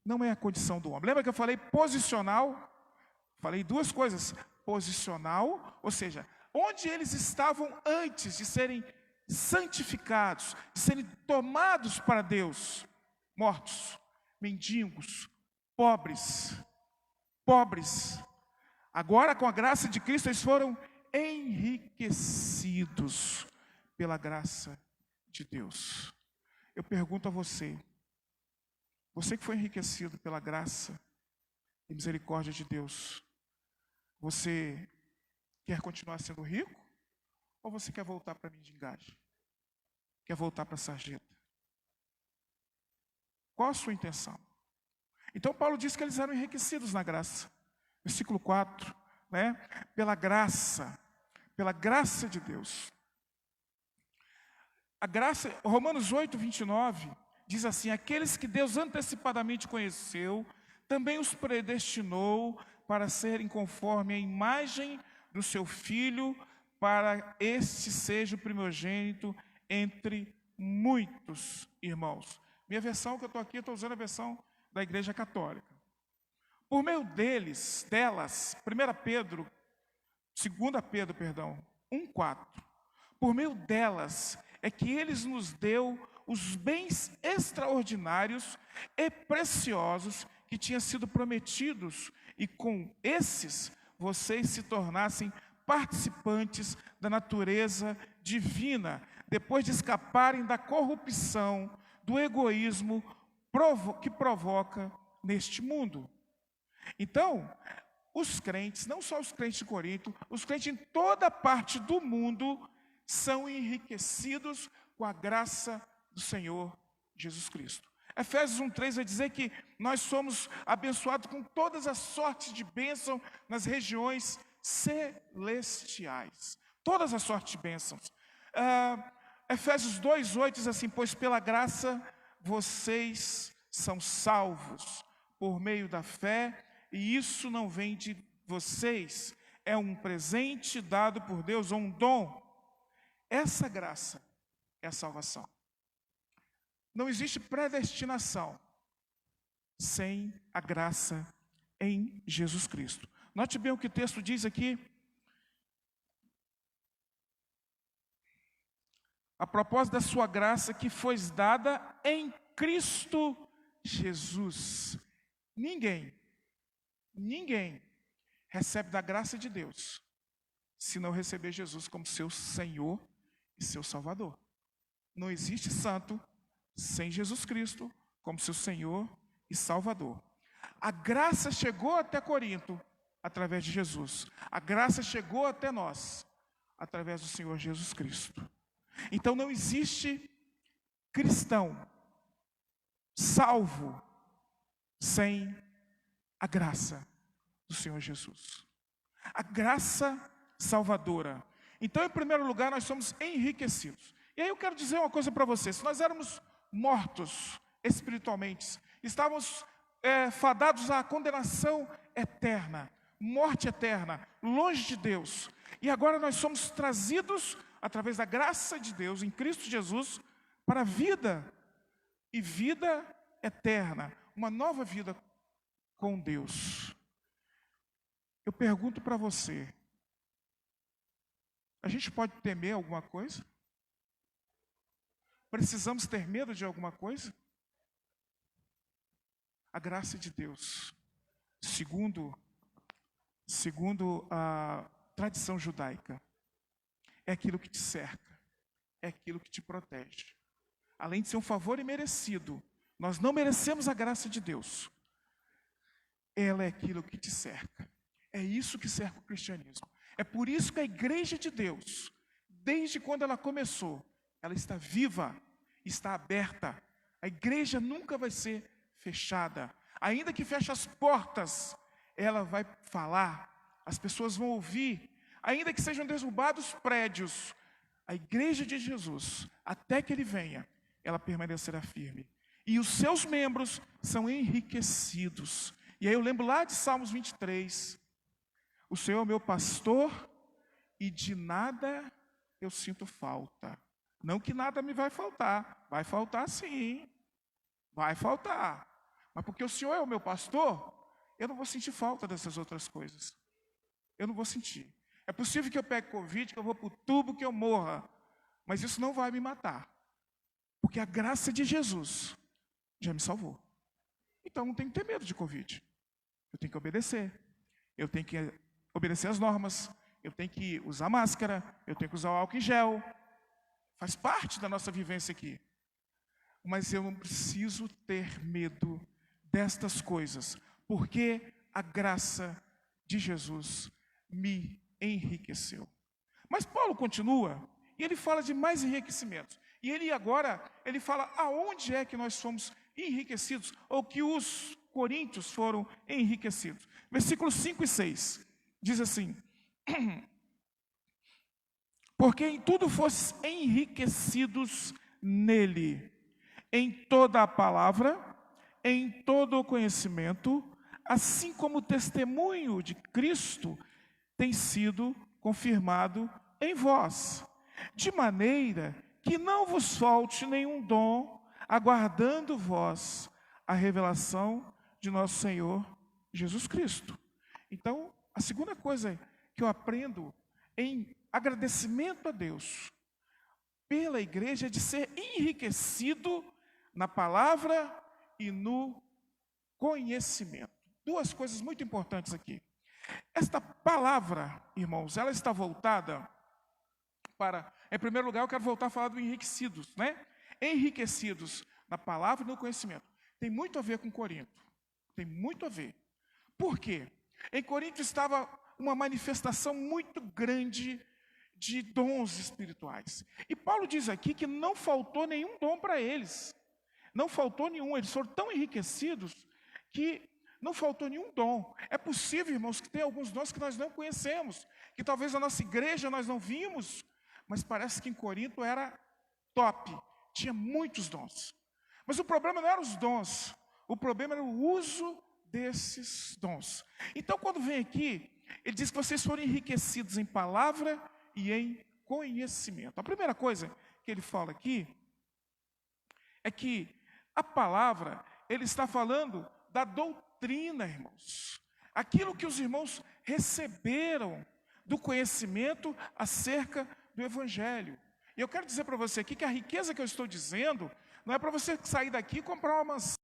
Não é a condição do homem. Lembra que eu falei posicional? Falei duas coisas. Posicional, ou seja, onde eles estavam antes de serem santificados, de serem tomados para Deus. Mortos, mendigos, pobres. Agora, com a graça de Cristo, eles foram enriquecidos pela graça de Deus. Eu pergunto a você que foi enriquecido pela graça e misericórdia de Deus, você quer continuar sendo rico? Ou você quer voltar para a mendigagem? Quer voltar para a sarjeta? Qual a sua intenção? Então Paulo diz que eles eram enriquecidos na graça. Versículo 4, né? Pela graça de Deus. A graça, Romanos 8, 29, diz assim: aqueles que Deus antecipadamente conheceu, também os predestinou para serem conforme a imagem do seu Filho, para este seja o primogênito entre muitos irmãos. Minha versão que eu estou aqui, eu estou usando a versão da Igreja Católica. Por meio delas, 2 Pedro, 1:4. Por meio delas é que eles nos deu os bens extraordinários e preciosos que tinham sido prometidos, e com esses vocês se tornassem participantes da natureza divina, depois de escaparem da corrupção, do egoísmo que provoca neste mundo. Então, os crentes, não só os crentes de Corinto, os crentes em toda parte do mundo são enriquecidos com a graça do Senhor Jesus Cristo. Efésios 1:3 vai dizer que nós somos abençoados com todas as sortes de bênção nas regiões celestiais. Todas as sortes de bênçãos. Efésios 2:8 diz assim: pois pela graça vocês são salvos por meio da fé, e isso não vem de vocês, é um presente dado por Deus, ou um dom. Essa graça é a salvação. Não existe predestinação sem a graça em Jesus Cristo. Note bem o que o texto diz aqui. A propósito da sua graça que foi dada em Cristo Jesus. Ninguém recebe da graça de Deus se não receber Jesus como seu Senhor e seu Salvador. Não existe santo sem Jesus Cristo como seu Senhor e Salvador. A graça chegou até Corinto através de Jesus. A graça chegou até nós através do Senhor Jesus Cristo. Então não existe cristão salvo sem a graça do Senhor Jesus. A graça salvadora. Então, em primeiro lugar, nós somos enriquecidos. E aí eu quero dizer uma coisa para vocês. Se nós éramos mortos espiritualmente, estávamos fadados à condenação eterna, morte eterna, longe de Deus. E agora nós somos trazidos, através da graça de Deus, em Cristo Jesus, para a vida, e vida eterna, uma nova vida com Deus. Eu pergunto para você, a gente pode temer alguma coisa? Precisamos ter medo de alguma coisa? A graça de Deus, segundo a tradição judaica, é aquilo que te cerca, é aquilo que te protege. Além de ser um favor imerecido, nós não merecemos a graça de Deus. Ela é aquilo que te cerca. É isso que cerca o cristianismo. É por isso que a igreja de Deus, desde quando ela começou, ela está viva, está aberta. A igreja nunca vai ser fechada. Ainda que feche as portas, ela vai falar, as pessoas vão ouvir. Ainda que sejam derrubados prédios, a igreja de Jesus, até que ele venha, ela permanecerá firme. E os seus membros são enriquecidos. E aí eu lembro lá de Salmos 23, o Senhor é o meu pastor e de nada eu sinto falta. Não que nada me vai faltar sim, vai faltar. Mas porque o Senhor é o meu pastor, eu não vou sentir falta dessas outras coisas. Eu não vou sentir. É possível que eu pegue Covid, que eu vou para o tubo, que eu morra. Mas isso não vai me matar. Porque a graça de Jesus já me salvou. Então não tenho que ter medo de Covid. Eu tenho que obedecer. Eu tenho que obedecer as normas. Eu tenho que usar máscara. Eu tenho que usar o álcool em gel. Faz parte da nossa vivência aqui. Mas eu não preciso ter medo destas coisas. Porque a graça de Jesus me enriqueceu. Mas Paulo continua, e ele fala de mais enriquecimentos. E ele fala aonde é que nós fomos enriquecidos, ou que os coríntios foram enriquecidos. Versículos 5 e 6, diz assim: porque em tudo fostes enriquecidos nele, em toda a palavra, em todo o conhecimento, assim como o testemunho de Cristo tem sido confirmado em vós, de maneira que não vos falte nenhum dom, aguardando vós a revelação de nosso Senhor Jesus Cristo. Então, a segunda coisa que eu aprendo em agradecimento a Deus pela igreja é de ser enriquecido na palavra e no conhecimento. Duas coisas muito importantes aqui. Esta palavra, irmãos, ela está voltada para, em primeiro lugar, eu quero voltar a falar do enriquecidos, né? Enriquecidos na palavra e no conhecimento. Tem muito a ver com Corinto. Tem muito a ver. Por quê? Em Corinto estava uma manifestação muito grande de dons espirituais. E Paulo diz aqui que não faltou nenhum dom para eles. Não faltou nenhum. Eles foram tão enriquecidos que não faltou nenhum dom. É possível, irmãos, que tem alguns dons que nós não conhecemos, que talvez na nossa igreja nós não vimos, mas parece que em Corinto era top, tinha muitos dons. Mas o problema não eram os dons, o problema era o uso desses dons. Então, quando vem aqui, ele diz que vocês foram enriquecidos em palavra e em conhecimento. A primeira coisa que ele fala aqui é que a palavra, ele está falando da doutrina, irmãos. Aquilo que os irmãos receberam do conhecimento acerca do Evangelho. E eu quero dizer para você aqui que a riqueza que eu estou dizendo não é para você sair daqui e comprar uma mansão,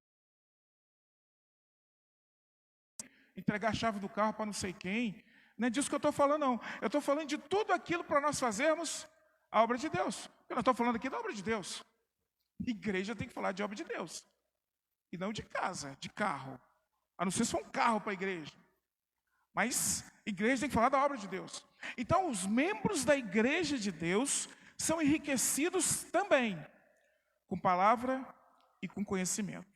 entregar a chave do carro para não sei quem. Não é disso que eu estou falando, não. Eu estou falando de tudo aquilo para nós fazermos a obra de Deus. Eu não estou falando aqui da obra de Deus. Igreja tem que falar de obra de Deus. E não de casa, de carro. A não ser se for um carro para a igreja. Mas igreja tem que falar da obra de Deus. Então, os membros da igreja de Deus são enriquecidos também com palavra e com conhecimento.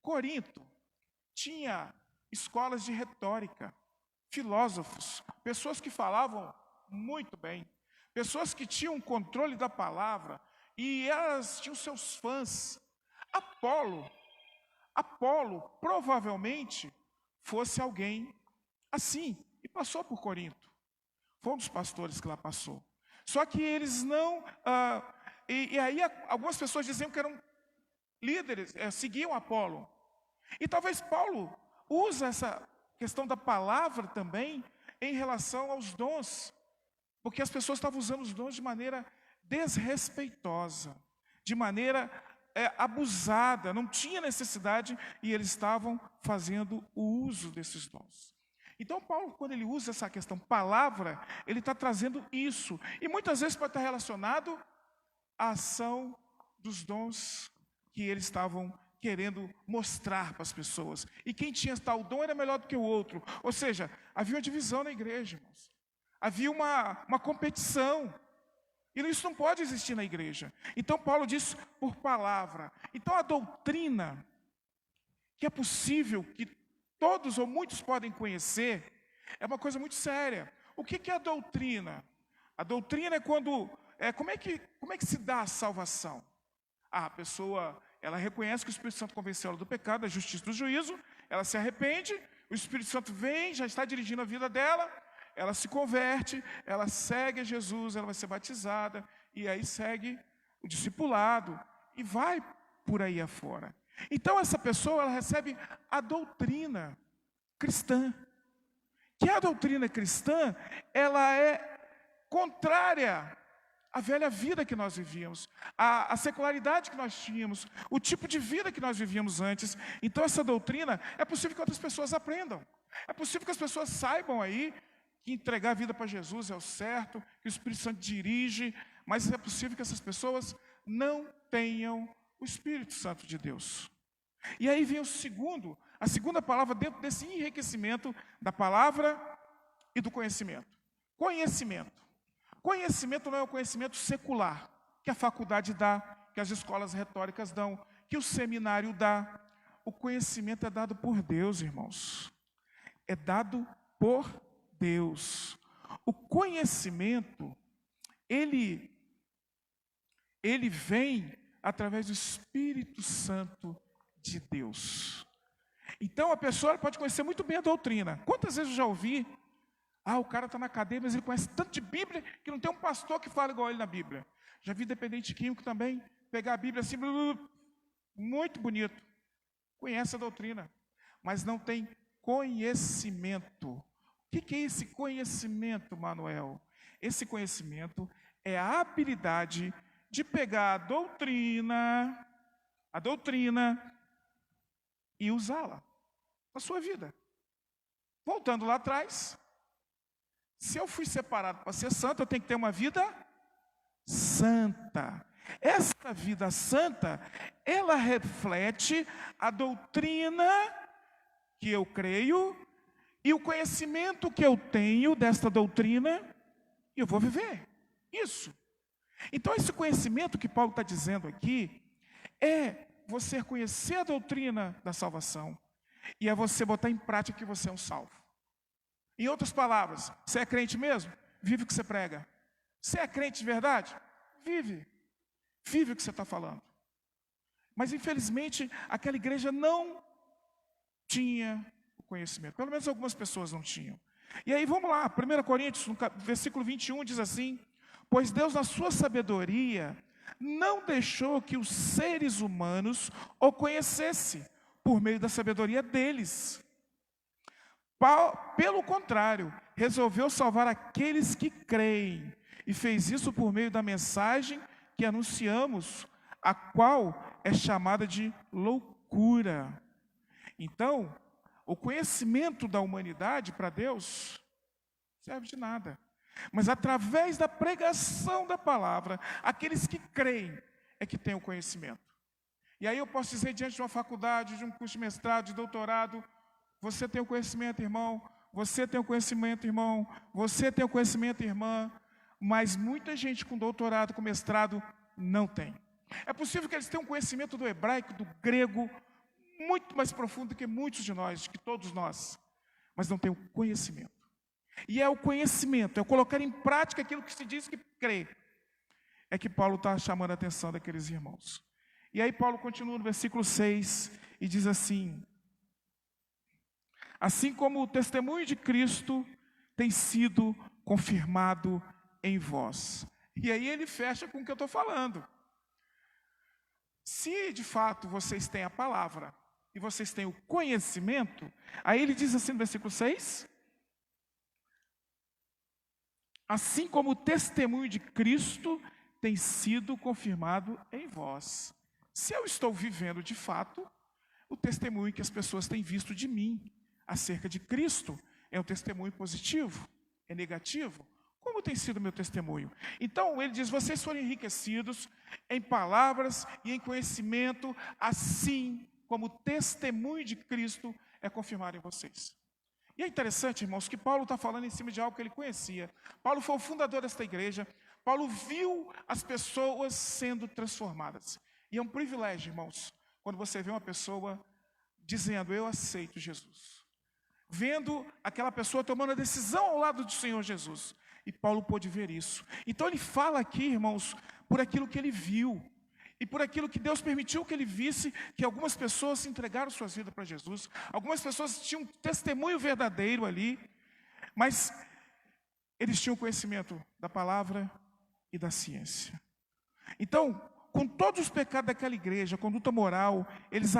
Corinto tinha escolas de retórica, filósofos, pessoas que falavam muito bem, pessoas que tinham controle da palavra e elas tinham seus fãs. Apolo provavelmente fosse alguém assim, e passou por Corinto. Foi um dos pastores que lá passou. Só que eles não... E aí algumas pessoas diziam que eram líderes, seguiam Apolo. E talvez Paulo use essa questão da palavra também em relação aos dons. Porque as pessoas estavam usando os dons de maneira desrespeitosa, de maneira abusada, não tinha necessidade e eles estavam fazendo o uso desses dons. Então Paulo, quando ele usa essa questão palavra, ele está trazendo isso. E muitas vezes pode estar relacionado à ação dos dons que eles estavam querendo mostrar para as pessoas. E quem tinha tal dom era melhor do que o outro. Ou seja, havia uma divisão na igreja, irmãos. Havia uma competição. E isso não pode existir na igreja. Então Paulo diz por palavra. Então a doutrina, que é possível que todos ou muitos podem conhecer, é uma coisa muito séria. O que é a doutrina? A doutrina é quando... como é que se dá a salvação? A pessoa, ela reconhece que o Espírito Santo convenceu ela do pecado, da justiça e do juízo, ela se arrepende, o Espírito Santo vem, já está dirigindo a vida dela, ela se converte, ela segue a Jesus, ela vai ser batizada, e aí segue o discipulado, e vai por aí afora. Então essa pessoa, ela recebe a doutrina cristã. Que a doutrina cristã, ela é contrária à velha vida que nós vivíamos, à secularidade que nós tínhamos, o tipo de vida que nós vivíamos antes. Então essa doutrina, é possível que outras pessoas aprendam. É possível que as pessoas saibam aí que entregar a vida para Jesus é o certo, que o Espírito Santo dirige, mas é possível que essas pessoas não tenham o Espírito Santo de Deus. E aí vem a segunda palavra dentro desse enriquecimento da palavra e do conhecimento. Conhecimento. Conhecimento não é o conhecimento secular, que a faculdade dá, que as escolas retóricas dão, que o seminário dá. O conhecimento é dado por Deus, irmãos. É dado por Deus. O conhecimento, ele vem através do Espírito Santo de Deus. Então a pessoa pode conhecer muito bem a doutrina. Quantas vezes eu já ouvi, o cara está na cadeia, mas ele conhece tanto de Bíblia que não tem um pastor que fala igual ele na Bíblia. Já vi dependente químico também pegar a Bíblia assim, muito bonito. Conhece a doutrina, mas não tem conhecimento. O que é esse conhecimento, Manuel? Esse conhecimento é a habilidade de pegar a doutrina e usá-la na sua vida. Voltando lá atrás, se eu fui separado para ser santo, eu tenho que ter uma vida santa. Essa vida santa, ela reflete a doutrina que eu creio e o conhecimento que eu tenho desta doutrina, e eu vou viver isso. Então esse conhecimento que Paulo está dizendo aqui, é você conhecer a doutrina da salvação, e é você botar em prática que você é um salvo. Em outras palavras, você é crente mesmo? Vive o que você prega. Você é crente de verdade? Vive o que você está falando. Mas infelizmente, aquela igreja não tinha o conhecimento. Pelo menos algumas pessoas não tinham. E aí vamos lá, 1 Coríntios, no versículo 21, diz assim: Pois Deus, na sua sabedoria, não deixou que os seres humanos o conhecessem por meio da sabedoria deles. Pelo contrário, resolveu salvar aqueles que creem, e fez isso por meio da mensagem que anunciamos, a qual é chamada de loucura. Então, o conhecimento da humanidade para Deus serve de nada. Mas através da pregação da palavra, aqueles que creem é que têm o conhecimento. E aí eu posso dizer, diante de uma faculdade, de um curso de mestrado, de doutorado, você tem o conhecimento, irmão, você tem o conhecimento, irmão, você tem o conhecimento, irmã, mas muita gente com doutorado, com mestrado, não tem. É possível que eles tenham um conhecimento do hebraico, do grego, muito mais profundo do que muitos de nós, que todos nós, mas não tem o conhecimento. E é o conhecimento, é o colocar em prática aquilo que se diz que crê, é que Paulo está chamando a atenção daqueles irmãos. E aí Paulo continua no versículo 6 e diz assim: assim como o testemunho de Cristo tem sido confirmado em vós. E aí ele fecha com o que eu estou falando. Se de fato vocês têm a palavra e vocês têm o conhecimento, aí ele diz assim no versículo 6: assim como o testemunho de Cristo tem sido confirmado em vós. Se eu estou vivendo de fato o testemunho que as pessoas têm visto de mim acerca de Cristo, é um testemunho positivo? É negativo? Como tem sido o meu testemunho? Então ele diz, vocês foram enriquecidos em palavras e em conhecimento, assim como o testemunho de Cristo é confirmado em vocês. E é interessante, irmãos, que Paulo está falando em cima de algo que ele conhecia. Paulo foi o fundador desta igreja. Paulo viu as pessoas sendo transformadas. E é um privilégio, irmãos, quando você vê uma pessoa dizendo, eu aceito Jesus. Vendo aquela pessoa tomando a decisão ao lado do Senhor Jesus. E Paulo pôde ver isso. Então ele fala aqui, irmãos, por aquilo que ele viu. E por aquilo que Deus permitiu que ele visse, que algumas pessoas se entregaram suas vidas para Jesus. Algumas pessoas tinham um testemunho verdadeiro ali. Mas eles tinham conhecimento da palavra e da ciência. Então, com todos os pecados daquela igreja, a conduta moral, eles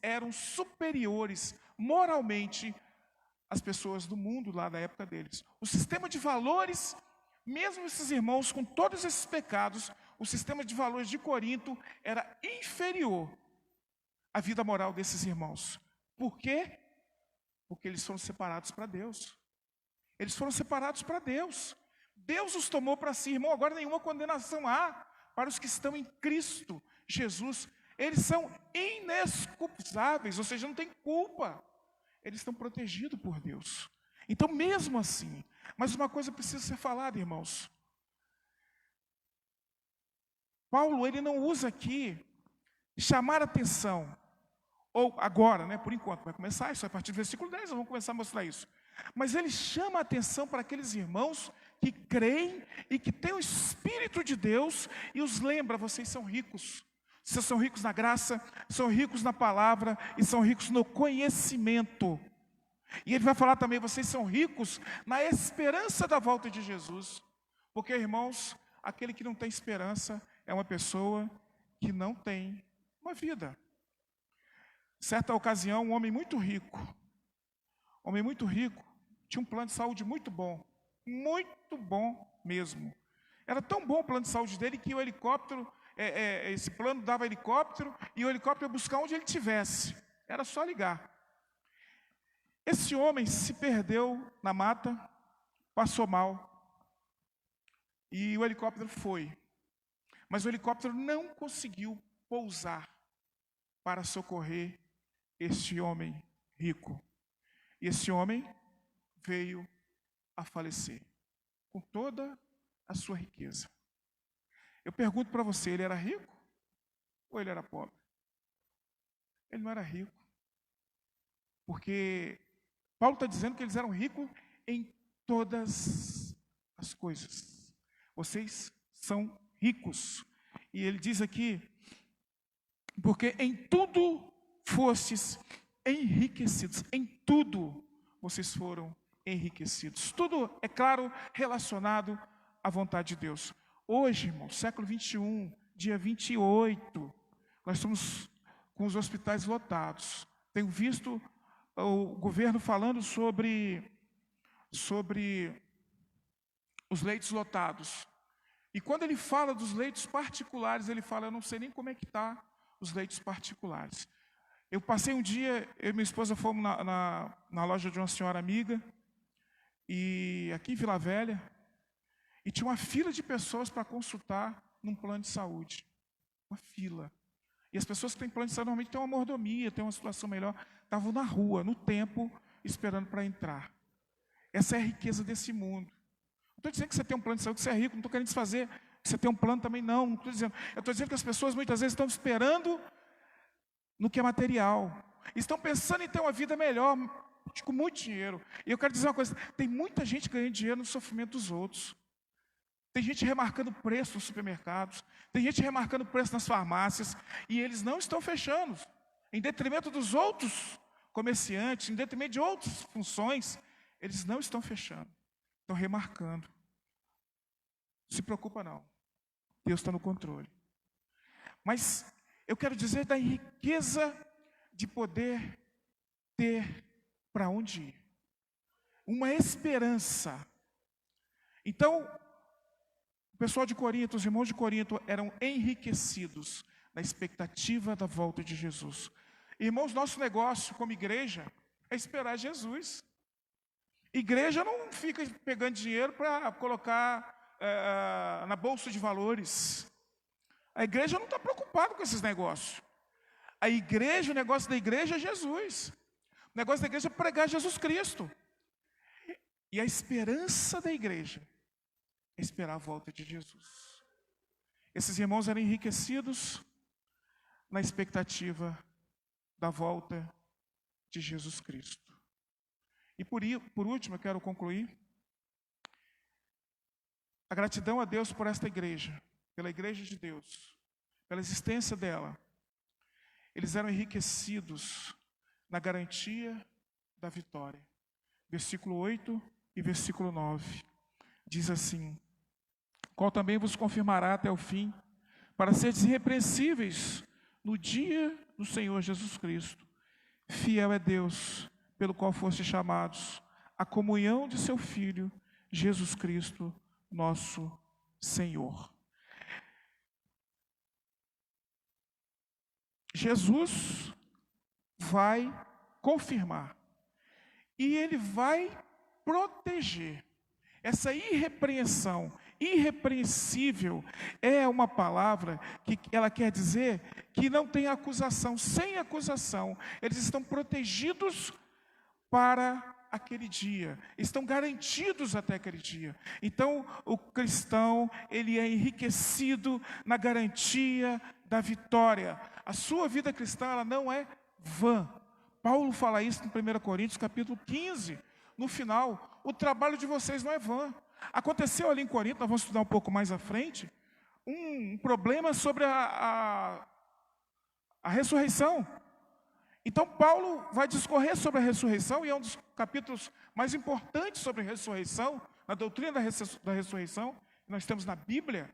eram superiores moralmente às pessoas do mundo lá da época deles. O sistema de valores, mesmo esses irmãos com todos esses pecados, o sistema de valores de Corinto era inferior à vida moral desses irmãos. Por quê? Porque eles foram separados para Deus. Eles foram separados para Deus. Deus os tomou para si, irmão. Agora nenhuma condenação há para os que estão em Cristo Jesus. Eles são inexcusáveis, ou seja, não tem culpa. Eles estão protegidos por Deus. Então, mesmo assim, mas uma coisa precisa ser falada, irmãos. Paulo, ele não usa aqui chamar atenção, ou agora, né, por enquanto, vai começar isso, a partir do versículo 10, nós vamos começar a mostrar isso. Mas ele chama a atenção para aqueles irmãos que creem e que têm o Espírito de Deus e os lembra, vocês são ricos. Vocês são ricos na graça, são ricos na palavra e são ricos no conhecimento. E ele vai falar também, vocês são ricos na esperança da volta de Jesus. Porque, irmãos, aquele que não tem esperança é uma pessoa que não tem uma vida. Certa ocasião, um homem muito rico, tinha um plano de saúde muito bom mesmo. Era tão bom o plano de saúde dele que o helicóptero, esse plano dava helicóptero e o helicóptero ia buscar onde ele estivesse. Era só ligar. Esse homem se perdeu na mata, passou mal e o helicóptero foi. Mas o helicóptero não conseguiu pousar para socorrer este homem rico. E esse homem veio a falecer com toda a sua riqueza. Eu pergunto para você, ele era rico ou ele era pobre? Ele não era rico. Porque Paulo está dizendo que eles eram ricos em todas as coisas. Vocês são ricos. E ele diz aqui, porque em tudo fostes enriquecidos. Em tudo vocês foram enriquecidos. Tudo, é claro, relacionado a vontade de Deus. Hoje, irmão, século 21, dia 28, nós estamos com os hospitais lotados. Tenho visto o governo falando sobre os leitos lotados. E quando ele fala dos leitos particulares, ele fala, eu não sei nem como é que está os leitos particulares. Eu passei um dia, eu e minha esposa fomos na loja de uma senhora amiga, e aqui em Vila Velha, e tinha uma fila de pessoas para consultar num plano de saúde. Uma fila. E as pessoas que têm plano de saúde normalmente têm uma mordomia, têm uma situação melhor, estavam na rua, no tempo, esperando para entrar. Essa é a riqueza desse mundo. Não estou dizendo que você tem um plano de saúde, que você é rico, não estou querendo desfazer que você tem um plano também, não estou dizendo. Eu estou dizendo que as pessoas muitas vezes estão esperando no que é material. Estão pensando em ter uma vida melhor, com muito dinheiro. E eu quero dizer uma coisa, tem muita gente ganhando dinheiro no sofrimento dos outros. Tem gente remarcando preço nos supermercados, tem gente remarcando preço nas farmácias, e eles não estão fechando. Em detrimento dos outros comerciantes, em detrimento de outras funções, eles não estão fechando. Estão remarcando. Não se preocupa não. Deus está no controle. Mas eu quero dizer da riqueza de poder ter para onde ir. Uma esperança. Então, o pessoal de Corinto, os irmãos de Corinto eram enriquecidos na expectativa da volta de Jesus. Irmãos, nosso negócio como igreja é esperar Jesus. Igreja não fica pegando dinheiro para colocar na bolsa de valores. A igreja não está preocupada com esses negócios. A igreja, o negócio da igreja é Jesus. O negócio da igreja é pregar Jesus Cristo. E a esperança da igreja é esperar a volta de Jesus. Esses irmãos eram enriquecidos na expectativa da volta de Jesus Cristo. E por último, eu quero concluir. A gratidão a Deus por esta igreja, pela igreja de Deus, pela existência dela. Eles eram enriquecidos na garantia da vitória. Versículo 8 e versículo 9. Diz assim: qual também vos confirmará até o fim, para seres irrepreensíveis no dia do Senhor Jesus Cristo. Fiel é Deus, pelo qual fostes chamados, a comunhão de seu Filho, Jesus Cristo, nosso Senhor. Jesus vai confirmar e Ele vai proteger. Essa irrepreensão, irrepreensível, é uma palavra que ela quer dizer que não tem acusação, sem acusação. Eles estão protegidos para aquele dia, estão garantidos até aquele dia. Então, o cristão, ele é enriquecido na garantia da vitória. A sua vida cristã, ela não é vã. Paulo fala isso no 1 Coríntios, capítulo 15. No final, o trabalho de vocês não é vã. Aconteceu ali em Corinto, nós vamos estudar um pouco mais à frente, um problema sobre a ressurreição. Então Paulo vai discorrer sobre a ressurreição, e é um dos capítulos mais importantes sobre a ressurreição, na doutrina da ressurreição, que nós temos na Bíblia.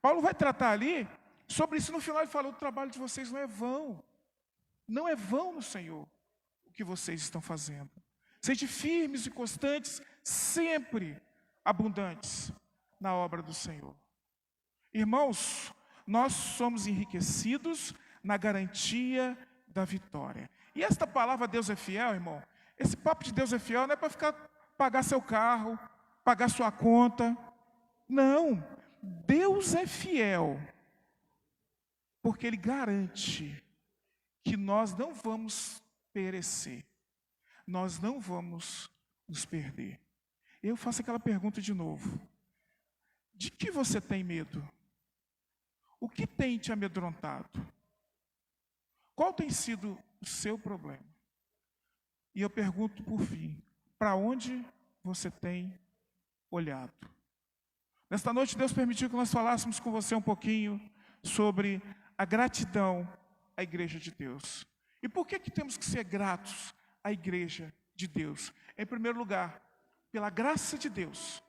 Paulo vai tratar ali sobre isso. No final ele fala, o trabalho de vocês não é vão. Não é vão no Senhor o que vocês estão fazendo. Sejam firmes e constantes, sempre abundantes na obra do Senhor. Irmãos, nós somos enriquecidos na garantia da vitória. E esta palavra Deus é fiel, irmão, esse papo de Deus é fiel não é para pagar seu carro, pagar sua conta. Não, Deus é fiel, porque Ele garante que nós não vamos perecer, nós não vamos nos perder. Eu faço aquela pergunta de novo: de que você tem medo? O que tem te amedrontado? Qual tem sido o seu problema? E eu pergunto por fim, para onde você tem olhado? Nesta noite Deus permitiu que nós falássemos com você um pouquinho sobre a gratidão à igreja de Deus. E por que temos que ser gratos à igreja de Deus? Em primeiro lugar, pela graça de Deus,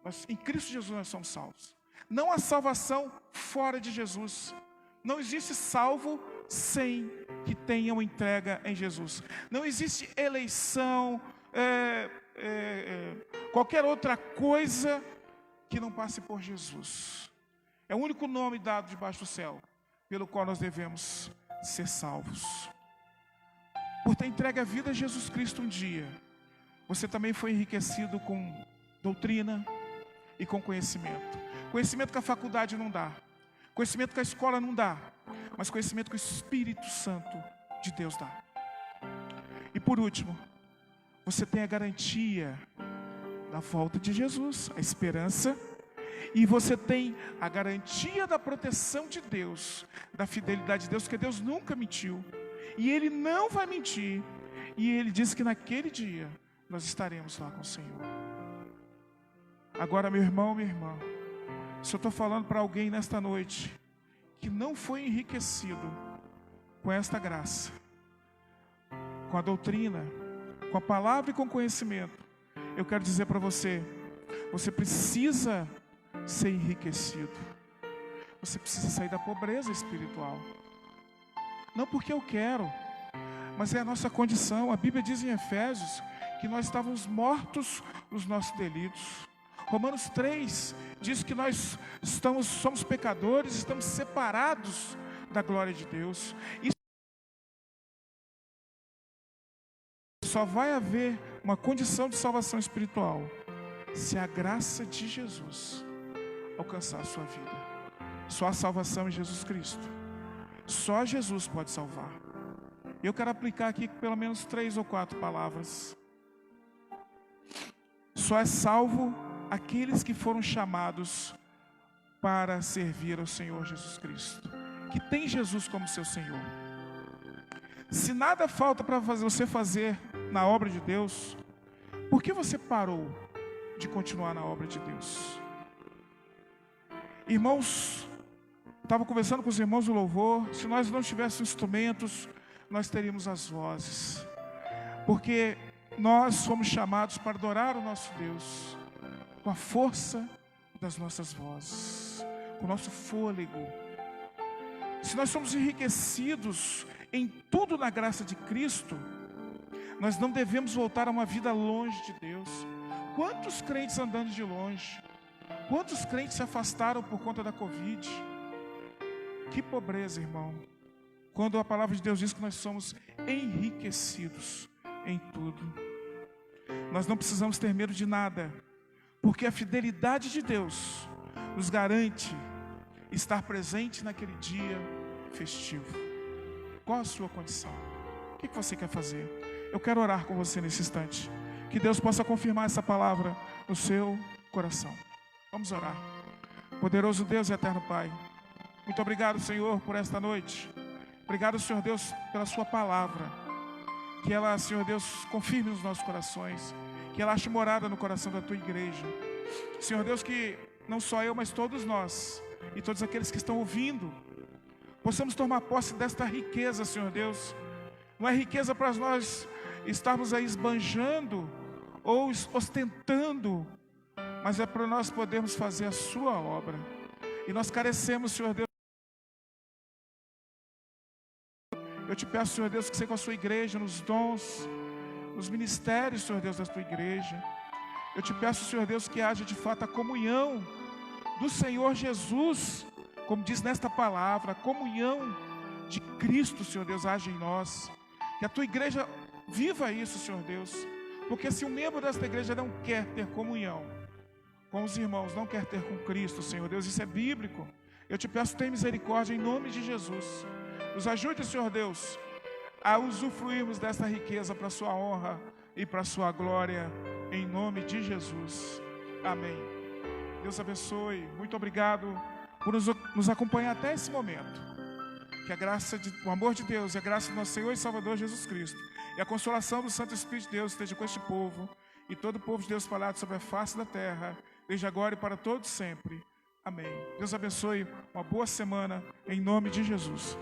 Mas em Cristo Jesus nós somos salvos. Não há salvação fora de Jesus. Não existe salvo sem que tenham entrega em Jesus. Não existe eleição, qualquer outra coisa que não passe por Jesus. É o único nome dado debaixo do céu pelo qual nós devemos ser salvos. Por ter entregue a vida a Jesus Cristo um dia, você também foi enriquecido com doutrina e com conhecimento. Conhecimento que a faculdade não dá, conhecimento que a escola não dá, mas conhecimento que o Espírito Santo de Deus dá. E por último, você tem a garantia da volta de Jesus, a esperança, e você tem a garantia da proteção de Deus, da fidelidade de Deus, porque Deus nunca mentiu, e Ele não vai mentir, e Ele disse que naquele dia nós estaremos lá com o Senhor. Agora, meu irmão, minha irmã, se eu estou falando para alguém nesta noite que não foi enriquecido com esta graça, com a doutrina, com a palavra e com o conhecimento, eu quero dizer para você, você precisa ser enriquecido. Você precisa sair da pobreza espiritual. Não porque eu quero, mas é a nossa condição. A Bíblia diz em Efésios que nós estávamos mortos nos nossos delitos. Romanos 3 diz que nós somos pecadores, estamos separados da glória de Deus. E só vai haver uma condição de salvação espiritual se a graça de Jesus alcançar a sua vida. Só a salvação em Jesus Cristo. Só Jesus pode salvar. Eu quero aplicar aqui pelo menos 3 ou 4 palavras. Só é salvo aqueles que foram chamados para servir ao Senhor Jesus Cristo, que tem Jesus como seu Senhor. Se nada falta para você fazer na obra de Deus, por que você parou de continuar na obra de Deus? Irmãos, estava conversando com os irmãos do louvor, se nós não tivéssemos instrumentos, nós teríamos as vozes, porque nós fomos chamados para adorar o nosso Deus, com a força das nossas vozes, com o nosso fôlego. Se nós somos enriquecidos em tudo na graça de Cristo, nós não devemos voltar a uma vida longe de Deus. Quantos crentes andando de longe? Quantos crentes se afastaram por conta da Covid? Que pobreza, irmão, quando a palavra de Deus diz que nós somos enriquecidos em tudo. Nós não precisamos ter medo de nada, porque a fidelidade de Deus nos garante estar presente naquele dia festivo. Qual a sua condição? O que você quer fazer? Eu quero orar com você nesse instante, que Deus possa confirmar essa palavra no seu coração. Vamos orar. Poderoso Deus e eterno Pai, muito obrigado, Senhor, por esta noite. Obrigado, Senhor Deus, pela sua palavra. Que ela, Senhor Deus, confirme nos nossos corações, que ela ache morada no coração da tua igreja. Senhor Deus, que não só eu, mas todos nós e todos aqueles que estão ouvindo, possamos tomar posse desta riqueza, Senhor Deus. Não é riqueza para nós estarmos aí esbanjando ou ostentando, mas é para nós podermos fazer a sua obra. E nós carecemos, Senhor Deus. Eu te peço, Senhor Deus, que seja com a sua igreja, nos dons, nos ministérios, Senhor Deus, da tua igreja. Eu te peço, Senhor Deus, que haja de fato a comunhão do Senhor Jesus, como diz nesta palavra, a comunhão de Cristo, Senhor Deus, haja em nós. Que a tua igreja viva isso, Senhor Deus, porque se um membro desta igreja não quer ter comunhão com os irmãos, não quer ter com Cristo, Senhor Deus, isso é bíblico. Eu te peço, tenha misericórdia em nome de Jesus. Nos ajude, Senhor Deus, a usufruirmos desta riqueza para a sua honra e para a sua glória, em nome de Jesus. Amém. Deus abençoe. Muito obrigado por nos acompanhar até esse momento. Que a graça, o amor de Deus e a graça do nosso Senhor e Salvador Jesus Cristo e a consolação do Santo Espírito de Deus esteja com este povo e todo o povo de Deus falado sobre a face da terra, desde agora e para todos sempre. Amém. Deus abençoe. Uma boa semana, em nome de Jesus.